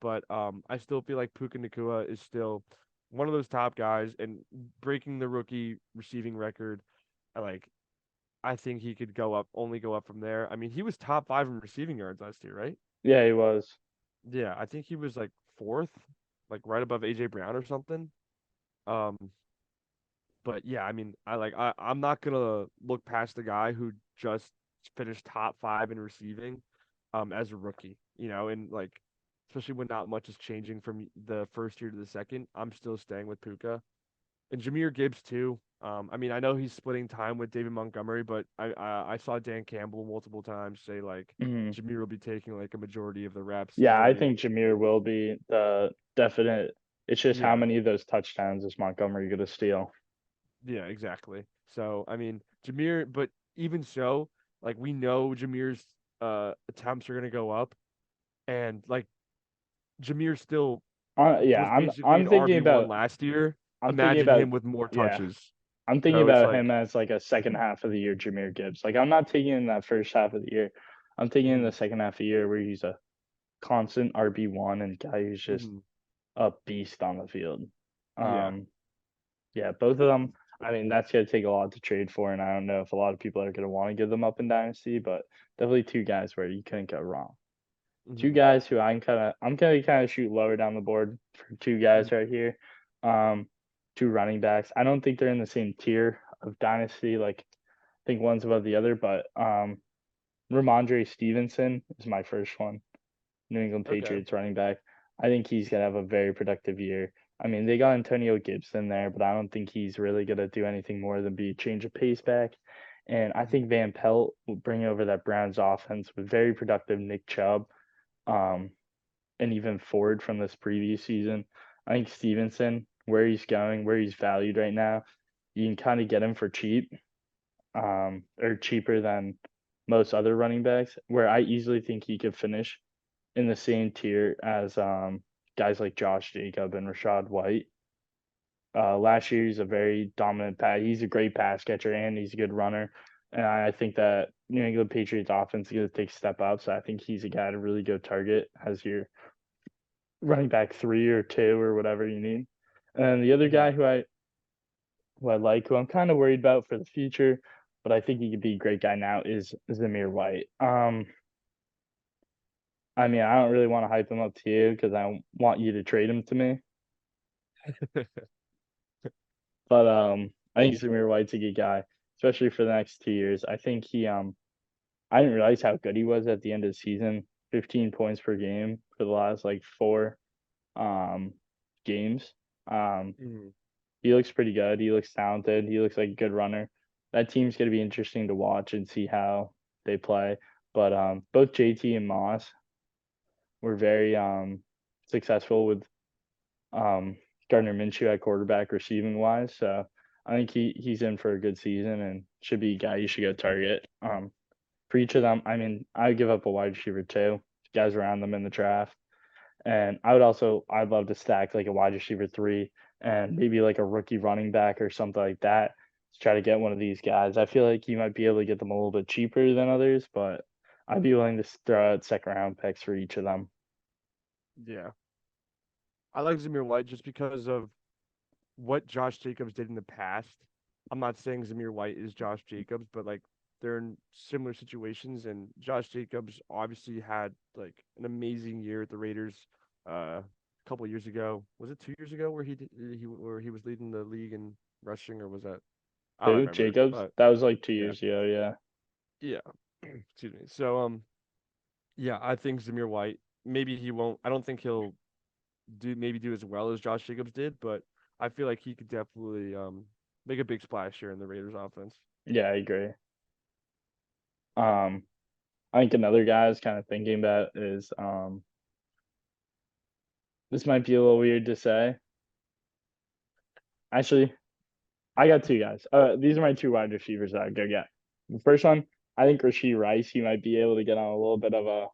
but I still feel like Puka Nacua is still one of those top guys and breaking the rookie receiving record. Like I think he could only go up from there. I mean, he was top 5 in receiving yards last year, right? Yeah, he was. Yeah, I think he was like fourth, like right above AJ Brown or something. Um, but yeah, I mean, I'm not gonna look past the guy who just finished top 5 in receiving, as a rookie, and like especially when not much is changing from the first year to the second. I'm still staying with Puka and Jahmyr Gibbs too. I mean, I know he's splitting time with David Montgomery, but I saw Dan Campbell multiple times say like Hmm. Jahmyr will be taking like a majority of the reps, Yeah, I majority of think Jameer will be the definite. It's just how yeah. many of those touchdowns is Montgomery going to steal? Yeah, exactly. So, I mean, Jameer, but even so, like we know Jameer's attempts are gonna go up, and like Jameer still Yeah, was basically I'm an thinking RB1 about last year. I'm thinking Imagine about him with more yeah, touches. I'm thinking It's about him like, as like a second half of the year Jameer Gibbs. Like I'm not taking in that first half of the year. I'm taking in mhm, the second half of the year where he's a constant RB1 and guy who's just mhm, a beast on the field. yeah, Um, yeah, both of them. I mean, that's gonna take a lot to trade for, and I don't know if a lot of people are gonna want to give them up in Dynasty, but definitely two guys where you couldn't go wrong. Two mhm, guys who I'm gonna kind of shoot lower down the board for two guys mhm, right here. Um, Two running backs. I don't think they're in the same tier of Dynasty. Like I think one's above the other, but Ramondre Stevenson is my first one. New England okay, Patriots running back. I think he's gonna have a very productive year. I mean, they got Antonio Gibson there, but I don't think he's really gonna do anything more than be a change of pace back. And I mhm, think Van Pelt will bring over that Browns offense with very productive Nick Chubb, um, and even Ford from this previous season. I think Stevenson, where he's going, where he's valued right now, you can kind of get him for cheap, or cheaper than most other running backs. Where I easily think he could finish in the same tier as guys like Josh Jacob and Rashad White. Last year he's a very dominant pass. He's a great pass catcher and he's a good runner. And I think that New England Patriots offense is going to take a step up. So I think he's a guy to really go target as your running back 3 or 2 or whatever you need. And the other mhm. guy who I like, who I'm kind of worried about for the future, but I think he could be a great guy now is Zamir White. I mean, I don't really want to hype him up to you because I want you to trade him to me. But I think Zamir White's a good guy, especially for the next 2 years. I think I didn't realize how good he was at the end of the season. 15 points per game for the last like four um games. Um, Mhm, he looks pretty good. He looks talented. He looks like a good runner. That team's gonna be interesting to watch and see how they play. But both JT and Moss were very successful with um, Gardner Minshew at quarterback receiving wise. So I think he's in for a good season and should be a guy you should go target. For each of them, I mean, I would give up a wide receiver too. Guys around them in the draft. And I'd love to stack like a wide receiver 3 and maybe like a rookie running back or something like that to try to get one of these guys. I feel like you might be able to get them a little bit cheaper than others, but I'd be willing to throw out second round picks for each of them. yeah. I like Zamir White just because of what Josh Jacobs did in the past. I'm not saying Zamir White is Josh Jacobs, but like they're in similar situations. And Josh Jacobs obviously had like an amazing year at the Raiders a couple years ago. Was it 2 years ago where where he was leading the league in rushing, or was that I don't Who? remember. Jacobs? But That was like two yeah, years ago, yeah. yeah. Excuse me. So yeah, I think Zamir White maybe he won't. I don't think he'll do as well as Josh Jacobs did, but I feel like he could definitely make a big splash here in the Raiders offense. Yeah, I agree. Um, I think another guy I was kind of thinking about is this might be a little weird to say. Actually, I got two guys. These are my two wide receivers that I'd go get. The first one, I think Rasheed Rice, he might be able to get on a little bit of a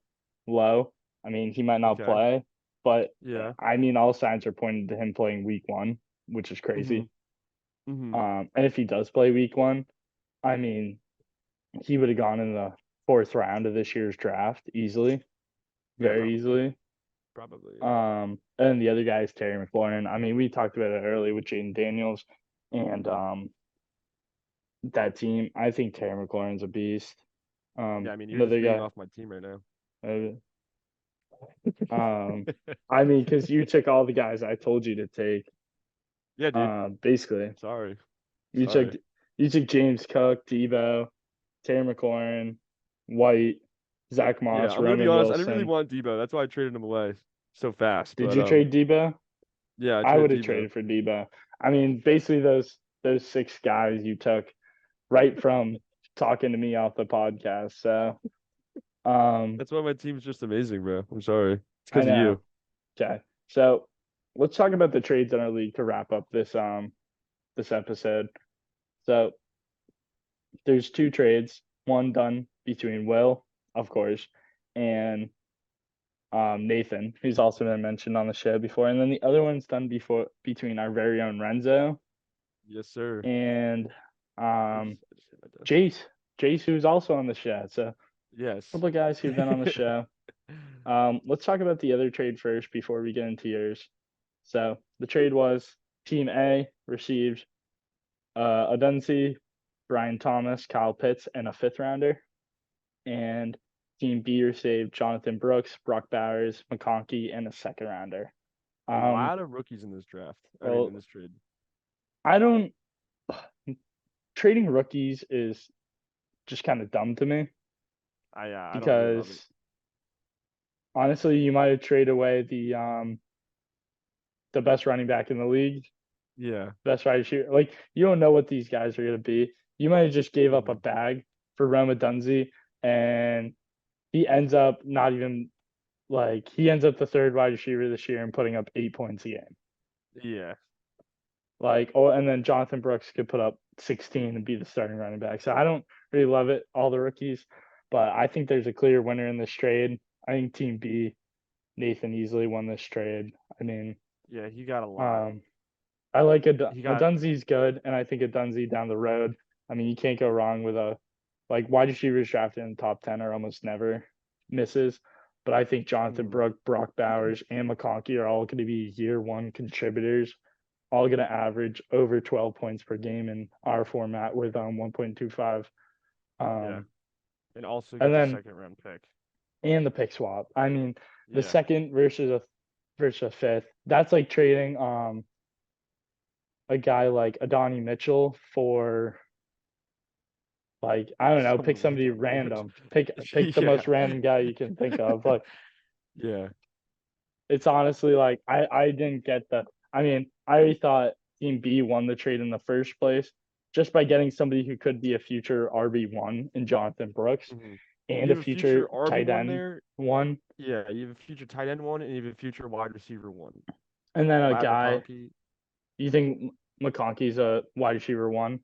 low. I mean, he might not Okay. play, but Yeah. I mean, all signs are pointing to him playing week one, which is Mm-hmm. crazy. Mm-hmm. And if he does play week one, I mean, he would have gone in the fourth round of this year's draft easily, Yeah, very probably. easily. Probably, yeah. And the other guy is Terry McLaurin. I mean, we talked about it earlier with Jaden Daniels and that team. I think Terry McLaurin's a beast. Yeah, I mean, you're just Another reading guy. off my team right now. Uh, I mean, because you took all the guys I told you to take. Yeah, dude. Basically, Sorry. you took Sorry. you took James Cook, Debo, Terry McLaurin, White, Zach Yeah, Moss, I'm gonna be Roman honest. I didn't really Wilson. want Debo. That's why I traded him away so fast. Did But you trade Debo? yeah, I I would traded have Debo. traded for Debo. I mean, basically those six guys you took right from talking to me off the podcast. So, um, That's why my team's just amazing, bro. I'm sorry. It's I because of know. you. Okay. So let's talk about the trades in our league to wrap up this episode. So there's two trades, one done between Will, of course, and Nathan, who's also been mentioned on the show before, and then the other one's done before between our very own Renzo Yes, sir. and Oops, um I just hit my desk. Jace. Jace, who's also on the show. So a Yes. couple of guys who've been on the show. Let's talk about the other trade first before we get into yours. So the trade was Team A received Adunzi, Brian Thomas, Kyle Pitts, and a fifth rounder. And Team B received Jonathan Brooks, Brock Bowers, McConkey, and a second rounder. A Um, lot of rookies in this draft. I mean, in well, this trade. I don't trading rookies is just kind of dumb to me I don't really love it. because honestly, you might have traded away the best running back in the league, Yeah. best wide receiver. Like you don't know what these guys are gonna be. You might have just gave up a Hmm. bag for Roma Dunzi, and he ends up not even like he ends up the third wide receiver this year and putting up 8 points a game. Yeah. Like oh, and then Jonathan Brooks could put up 16 and be the starting running back. So I don't really love it, all the rookies, but I think there's a clear winner in this trade. I think Team B, Nathan easily won this trade. I mean, Yeah. He got a lot. um, I like He a got. Dunzy's good, and I think a Dunzy down the road. I mean, you can't go wrong with a like wide receivers drafted in the top 10 are almost never misses. But I think Jonathan Mhm. Brooke, Brock Bowers, and McConkey are all going to be year one contributors, all going to average over 12 points per game in our format with 1.25. Yeah. Um, And also and gets a then second round pick. and the pick swap. I mean, the Yeah. second versus a fifth. That's like trading a guy like Adonai Mitchell for like I don't know, pick Someone like somebody that. random. Pick the Yeah. most random guy you can think of. Like Yeah. it's honestly like I didn't get the I mean, I already thought Team B won the trade in the first place just by getting somebody who could be a future RB1 in Jonathan Brooks Mhm. and You a have a future future tight RB1 end there. one. Yeah. You have a future tight end one, and you have a future wide receiver one. And then a Matt guy McConkey. you think McConkey's a wide receiver one?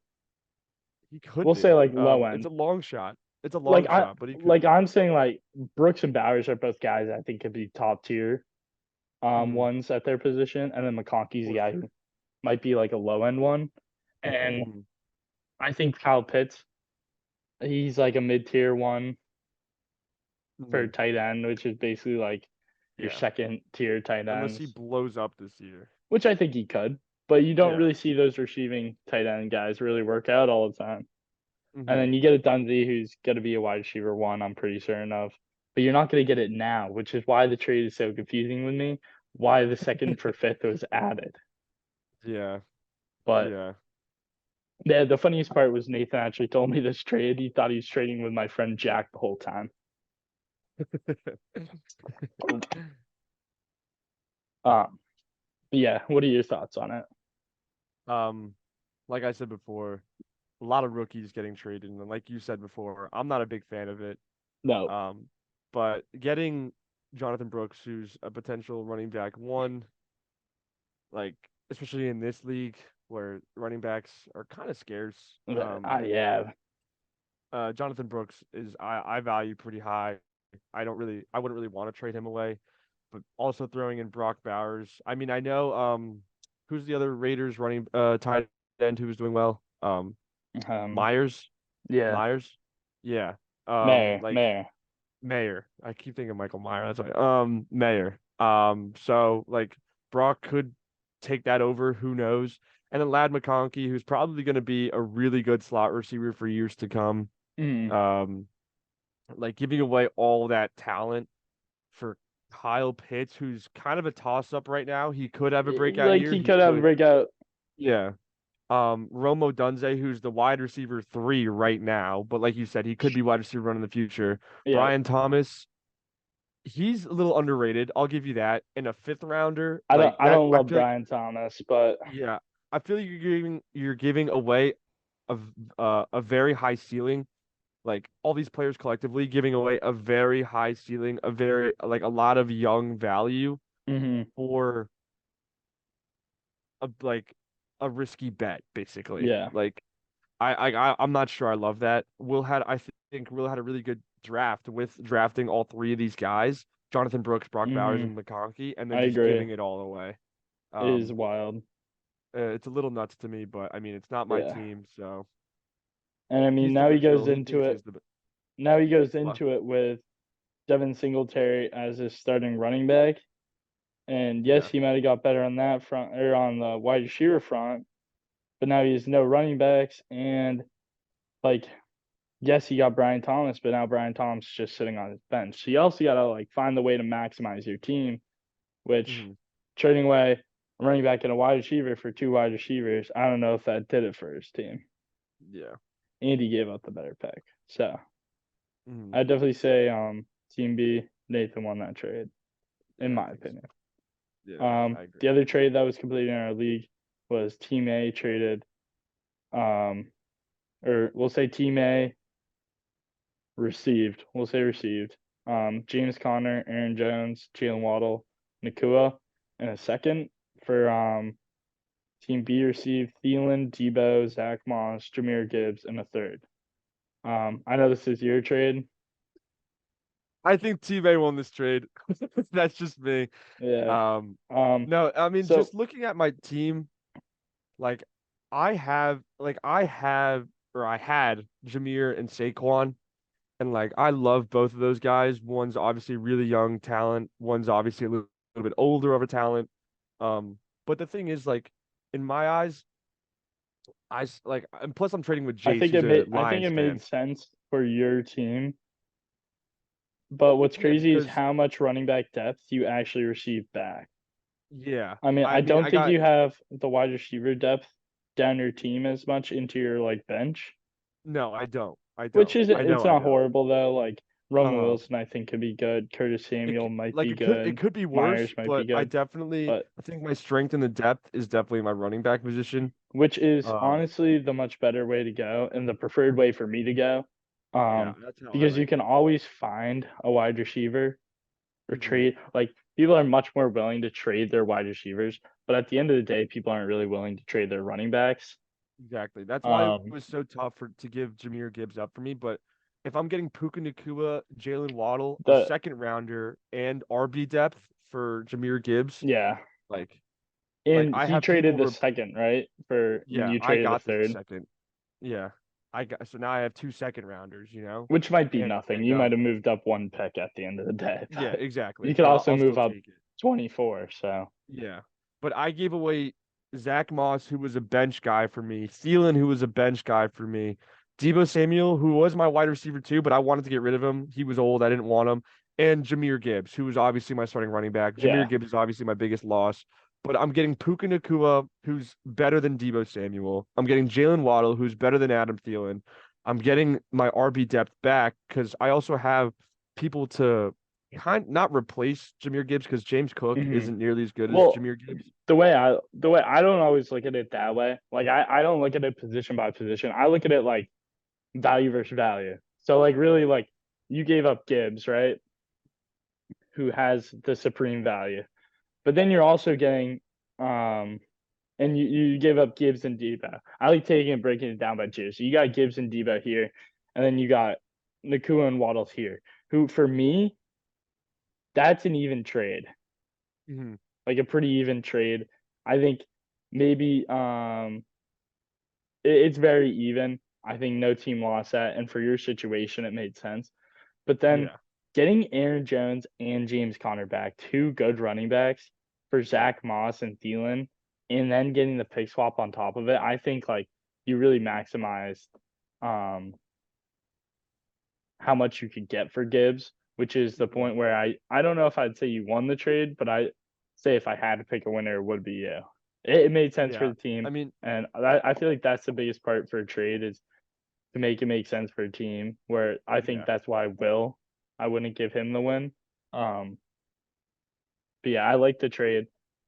He could We'll say be. like low It's end. a long shot. It's a Like long I shot, but he could like be. I'm saying like Brooks and Bowers are both guys I think could be top tier Hmm. ones at their position, and then McConkey's a For guy sure. who might be like a low end one. And Hmm. I think Kyle Pitts, he's like a mid tier one for Hmm. tight end, which is basically like your Yeah. second tier tight Unless he ends, blows up this year. which I think he could. But you don't Yeah. really see those receiving tight end guys really work out all the time. And Hmm. then you get a Dunzy who's going to be a wide receiver one, I'm pretty certain of. But you're not going to get it now, which is why the trade is so confusing with me. Why the second for fifth was added. Yeah. But Yeah. yeah, the funniest part was Nathan actually told me this trade. He thought he was trading with my friend Jack the whole time. Um, yeah, what are your thoughts on it? Um, like I said before, a lot of rookies getting traded, and like you said before, I'm not a big fan of it. No, Um, but getting Jonathan Brooks, who's a potential running back one, like especially in this league where running backs are kind of scarce. yeah, Jonathan Brooks is I value pretty high. I wouldn't really want to trade him away, but also throwing in Brock Bowers. I mean, I know who's the other Raiders running tight end who was doing well? Um, Myers. yeah, Myers. Yeah. Like Mayor. Mayer. I keep thinking Michael Meyer. That's right. Mayer. So like Brock could take that over. Who knows? And then Lad McConkey, who's probably going to be a really good slot receiver for years to come. Mm. Um, like giving away all that talent for Kyle Pitts, who's kind of a toss up right now. He could have a breakout Like year. he He could have a could. breakout. Yeah. Romo Dunze, who's the wide receiver 3 right now, but like you said, he could be wide receiver 1 in the future. Yeah, Brian Thomas, he's a little underrated. I'll give you that. In a fifth rounder, I don't like I that, don't I love feel like, Brian Thomas, but yeah, I feel like you're giving away a a very high ceiling. Like all these players collectively giving away a very high ceiling, a very like a lot of young value hmm for like a risky bet, basically. yeah. Like I'm not sure I love that. I think Will had a really good draft with drafting all three of these guys, Jonathan Brooks, Brock Bowers, hmm and McConkey, and then I just agree. giving it all away. It is Um, wild. it's a little nuts to me, but I mean, it's not my Yeah. team, so And I mean he's now he delusional. goes He into thinks it. he's the Now he goes what? into it with Devin Singletary as his starting running back. And yes, Yeah. he might have got better on that front or on the wide receiver front, but now he has no running backs and like yes, he got Brian Thomas, but now Brian Thomas is just sitting on his bench. So you also gotta like find the way to maximize your team, which Hmm. trading away a running back and a wide receiver for two wide receivers, I don't know if that did it for his team. Yeah. And he gave up the better pick. So Hmm. I'd definitely say Team B, Nathan won that trade, in Yeah, I my think so. opinion. Yeah, I agree. The other trade that was completed in our league was Team A traded, um, or we'll say Team A received. We'll say received. James Conner, Aaron Jones, Jalen Waddle, Nakua, and a second for Team B received Thielen, Debo, Zach Moss, Jameer Gibbs, and a third. I know this is your trade. I think T-May won this trade. That's just me. Yeah. Um, Um. no, I mean, So just looking at my team, like I have or I had Jameer and Saquon, and like I love both of those guys. One's obviously really young talent, one's obviously a little bit older of a talent. But the thing is, like, in my eyes, like, and plus I'm trading with Jace, who's a I think Lions it made fan. sense for your team. But what's Yeah, crazy is because how much running back depth you actually receive back. yeah, I mean, I I mean, don't I think got you have the wide receiver depth down your team as much into your like bench, no, which is it's I not don't. horrible though. Like Roman Uh, Wilson, I think could be good. Curtis Samuel might be it good. could be Myers worse, might be but good, but I think my strength in the depth is definitely my running back position. which is Um, honestly the much better way to go and the preferred way for me to go. yeah, Um, that's how I because you like can it. always find a wide receiver or Hmm. trade. Like people are much more willing to trade their wide receivers, but at the end of the day, people aren't really willing to trade their running backs. Exactly. That's why it Um, was so tough to give Jameer Gibbs up for me. But if I'm getting Puka Nakua, Jalen Waddle, a the second rounder, and RB depth for Jameer Gibbs, yeah, like and I he have traded people. the second, right? For and Yeah, you I traded the got the third, second. Yeah, I got so now I have two second rounders. which might be nothing. And You might have moved up one pick at the end of the day, yeah, but exactly. you could But also I'll move still up take it. 24. So Yeah. But I gave away Zach Moss, who was a bench guy for me, Thielen, who was a bench guy for me, Debo Samuel, who was my wide receiver too, but I wanted to get rid of him. He was old. I didn't want him. And Jameer Gibbs, who was obviously my starting running back. Jameer yeah, Gibbs is obviously my biggest loss. But I'm getting Puka Nakua, who's better than Debo Samuel. I'm getting Jalen Waddle, who's better than Adam Thielen. I'm getting my RB depth back because I also have people to not replace Jameer Gibbs because James Cook hmm isn't nearly as good as well, Jameer Gibbs. the way I don't always look at it that way. Like I don't look at it position by position. I look at it like value versus value. So like really like you gave up Gibbs, right? Who has the supreme value. But then you're also getting and you gave up Gibbs and Debo. I like taking and breaking it down by tiers. So you got Gibbs and Debo here. and then you got Nakua and Waddles here, who for me, that's an even trade, Hmm. like a pretty even trade. I think maybe it's very even. I think no team lost that, and for your situation, it made sense. But then Yeah. getting Aaron Jones and James Conner back, two good running backs for Zach Moss and Thielen, and then getting the pick swap on top of it, I think like you really maximized um how much you could get for Gibbs, which is the Hmm. point where I don't know if I'd say you won the trade, but I say if I had to pick a winner, it would be you. It made sense for Yeah. the team, I mean, and I feel like that's the biggest part for a trade is to make it make sense for a team. Where I think yeah. that's why I wouldn't give him the win. Um, but yeah, I like the trade,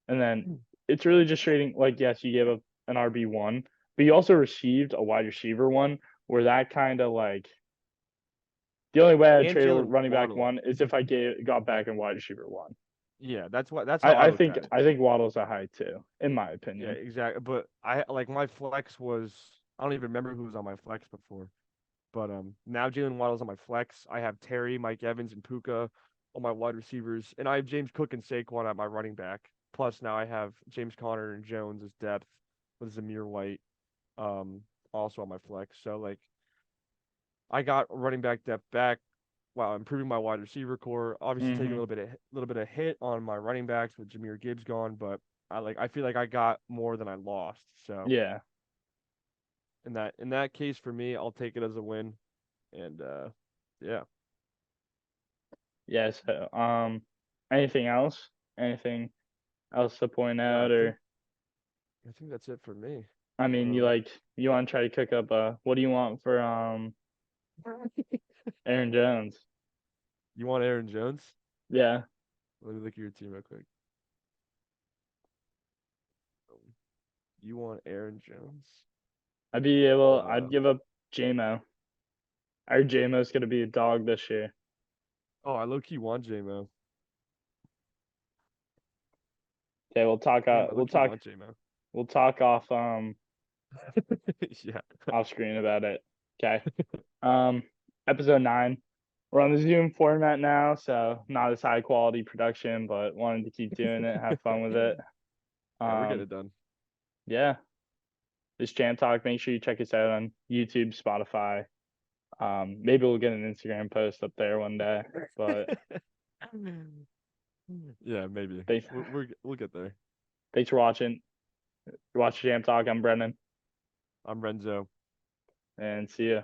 and then it's really just trading. Like yes, you gave up an RB1, but you also received a wide receiver one, where that kind of like the only way I'd And trade a Jalen running back Waddle. one is if I got back in wide receiver one. Yeah, that's how I looked at it. I think Waddle's a high two, in my Yeah, opinion. exactly. But I like my flex was I don't even remember who was on my flex before. But now Jalen Waddle's on my flex. I have Terry, Mike Evans, and Puka on my wide receivers, and I have James Cook and Saquon at my running back. Plus now I have James Conner and Jones as depth with Zamir White um also on my flex. So like I got running back depth back while improving my wide receiver core. Obviously taking Hmm. a little bit of hit on my running backs with Jameer Gibbs gone, but I feel like I got more than I lost. So Yeah. in that case for me, I'll take it as a win. And yeah. Yeah. So, anything else? Anything else to point No, out, or I think that's it for me. I mean, Um you want to try to cook up what do you want for Aaron Jones? you want Aaron Jones? Yeah, Let me look at your team real quick. You want Aaron Jones? I'd Uh give up JMO. Our JMO's gonna be a dog this year. oh, I low key want JMO. Okay, Damn, I low key want JMO. we'll talk Yeah. off screen about it. Okay. Um, episode 9. We're on the Zoom format now, so not as high quality production, but wanted to keep doing it, have fun with it. Yeah, we're getting Um, it done. yeah, this Jam Talk. Make sure you check us out on YouTube, Spotify. Maybe we'll get an Instagram post up there one day. But Yeah, maybe. thanks, We'll get there. thanks for watching. Watch Jam Talk. I'm Brennan, I'm Renzo. and see ya.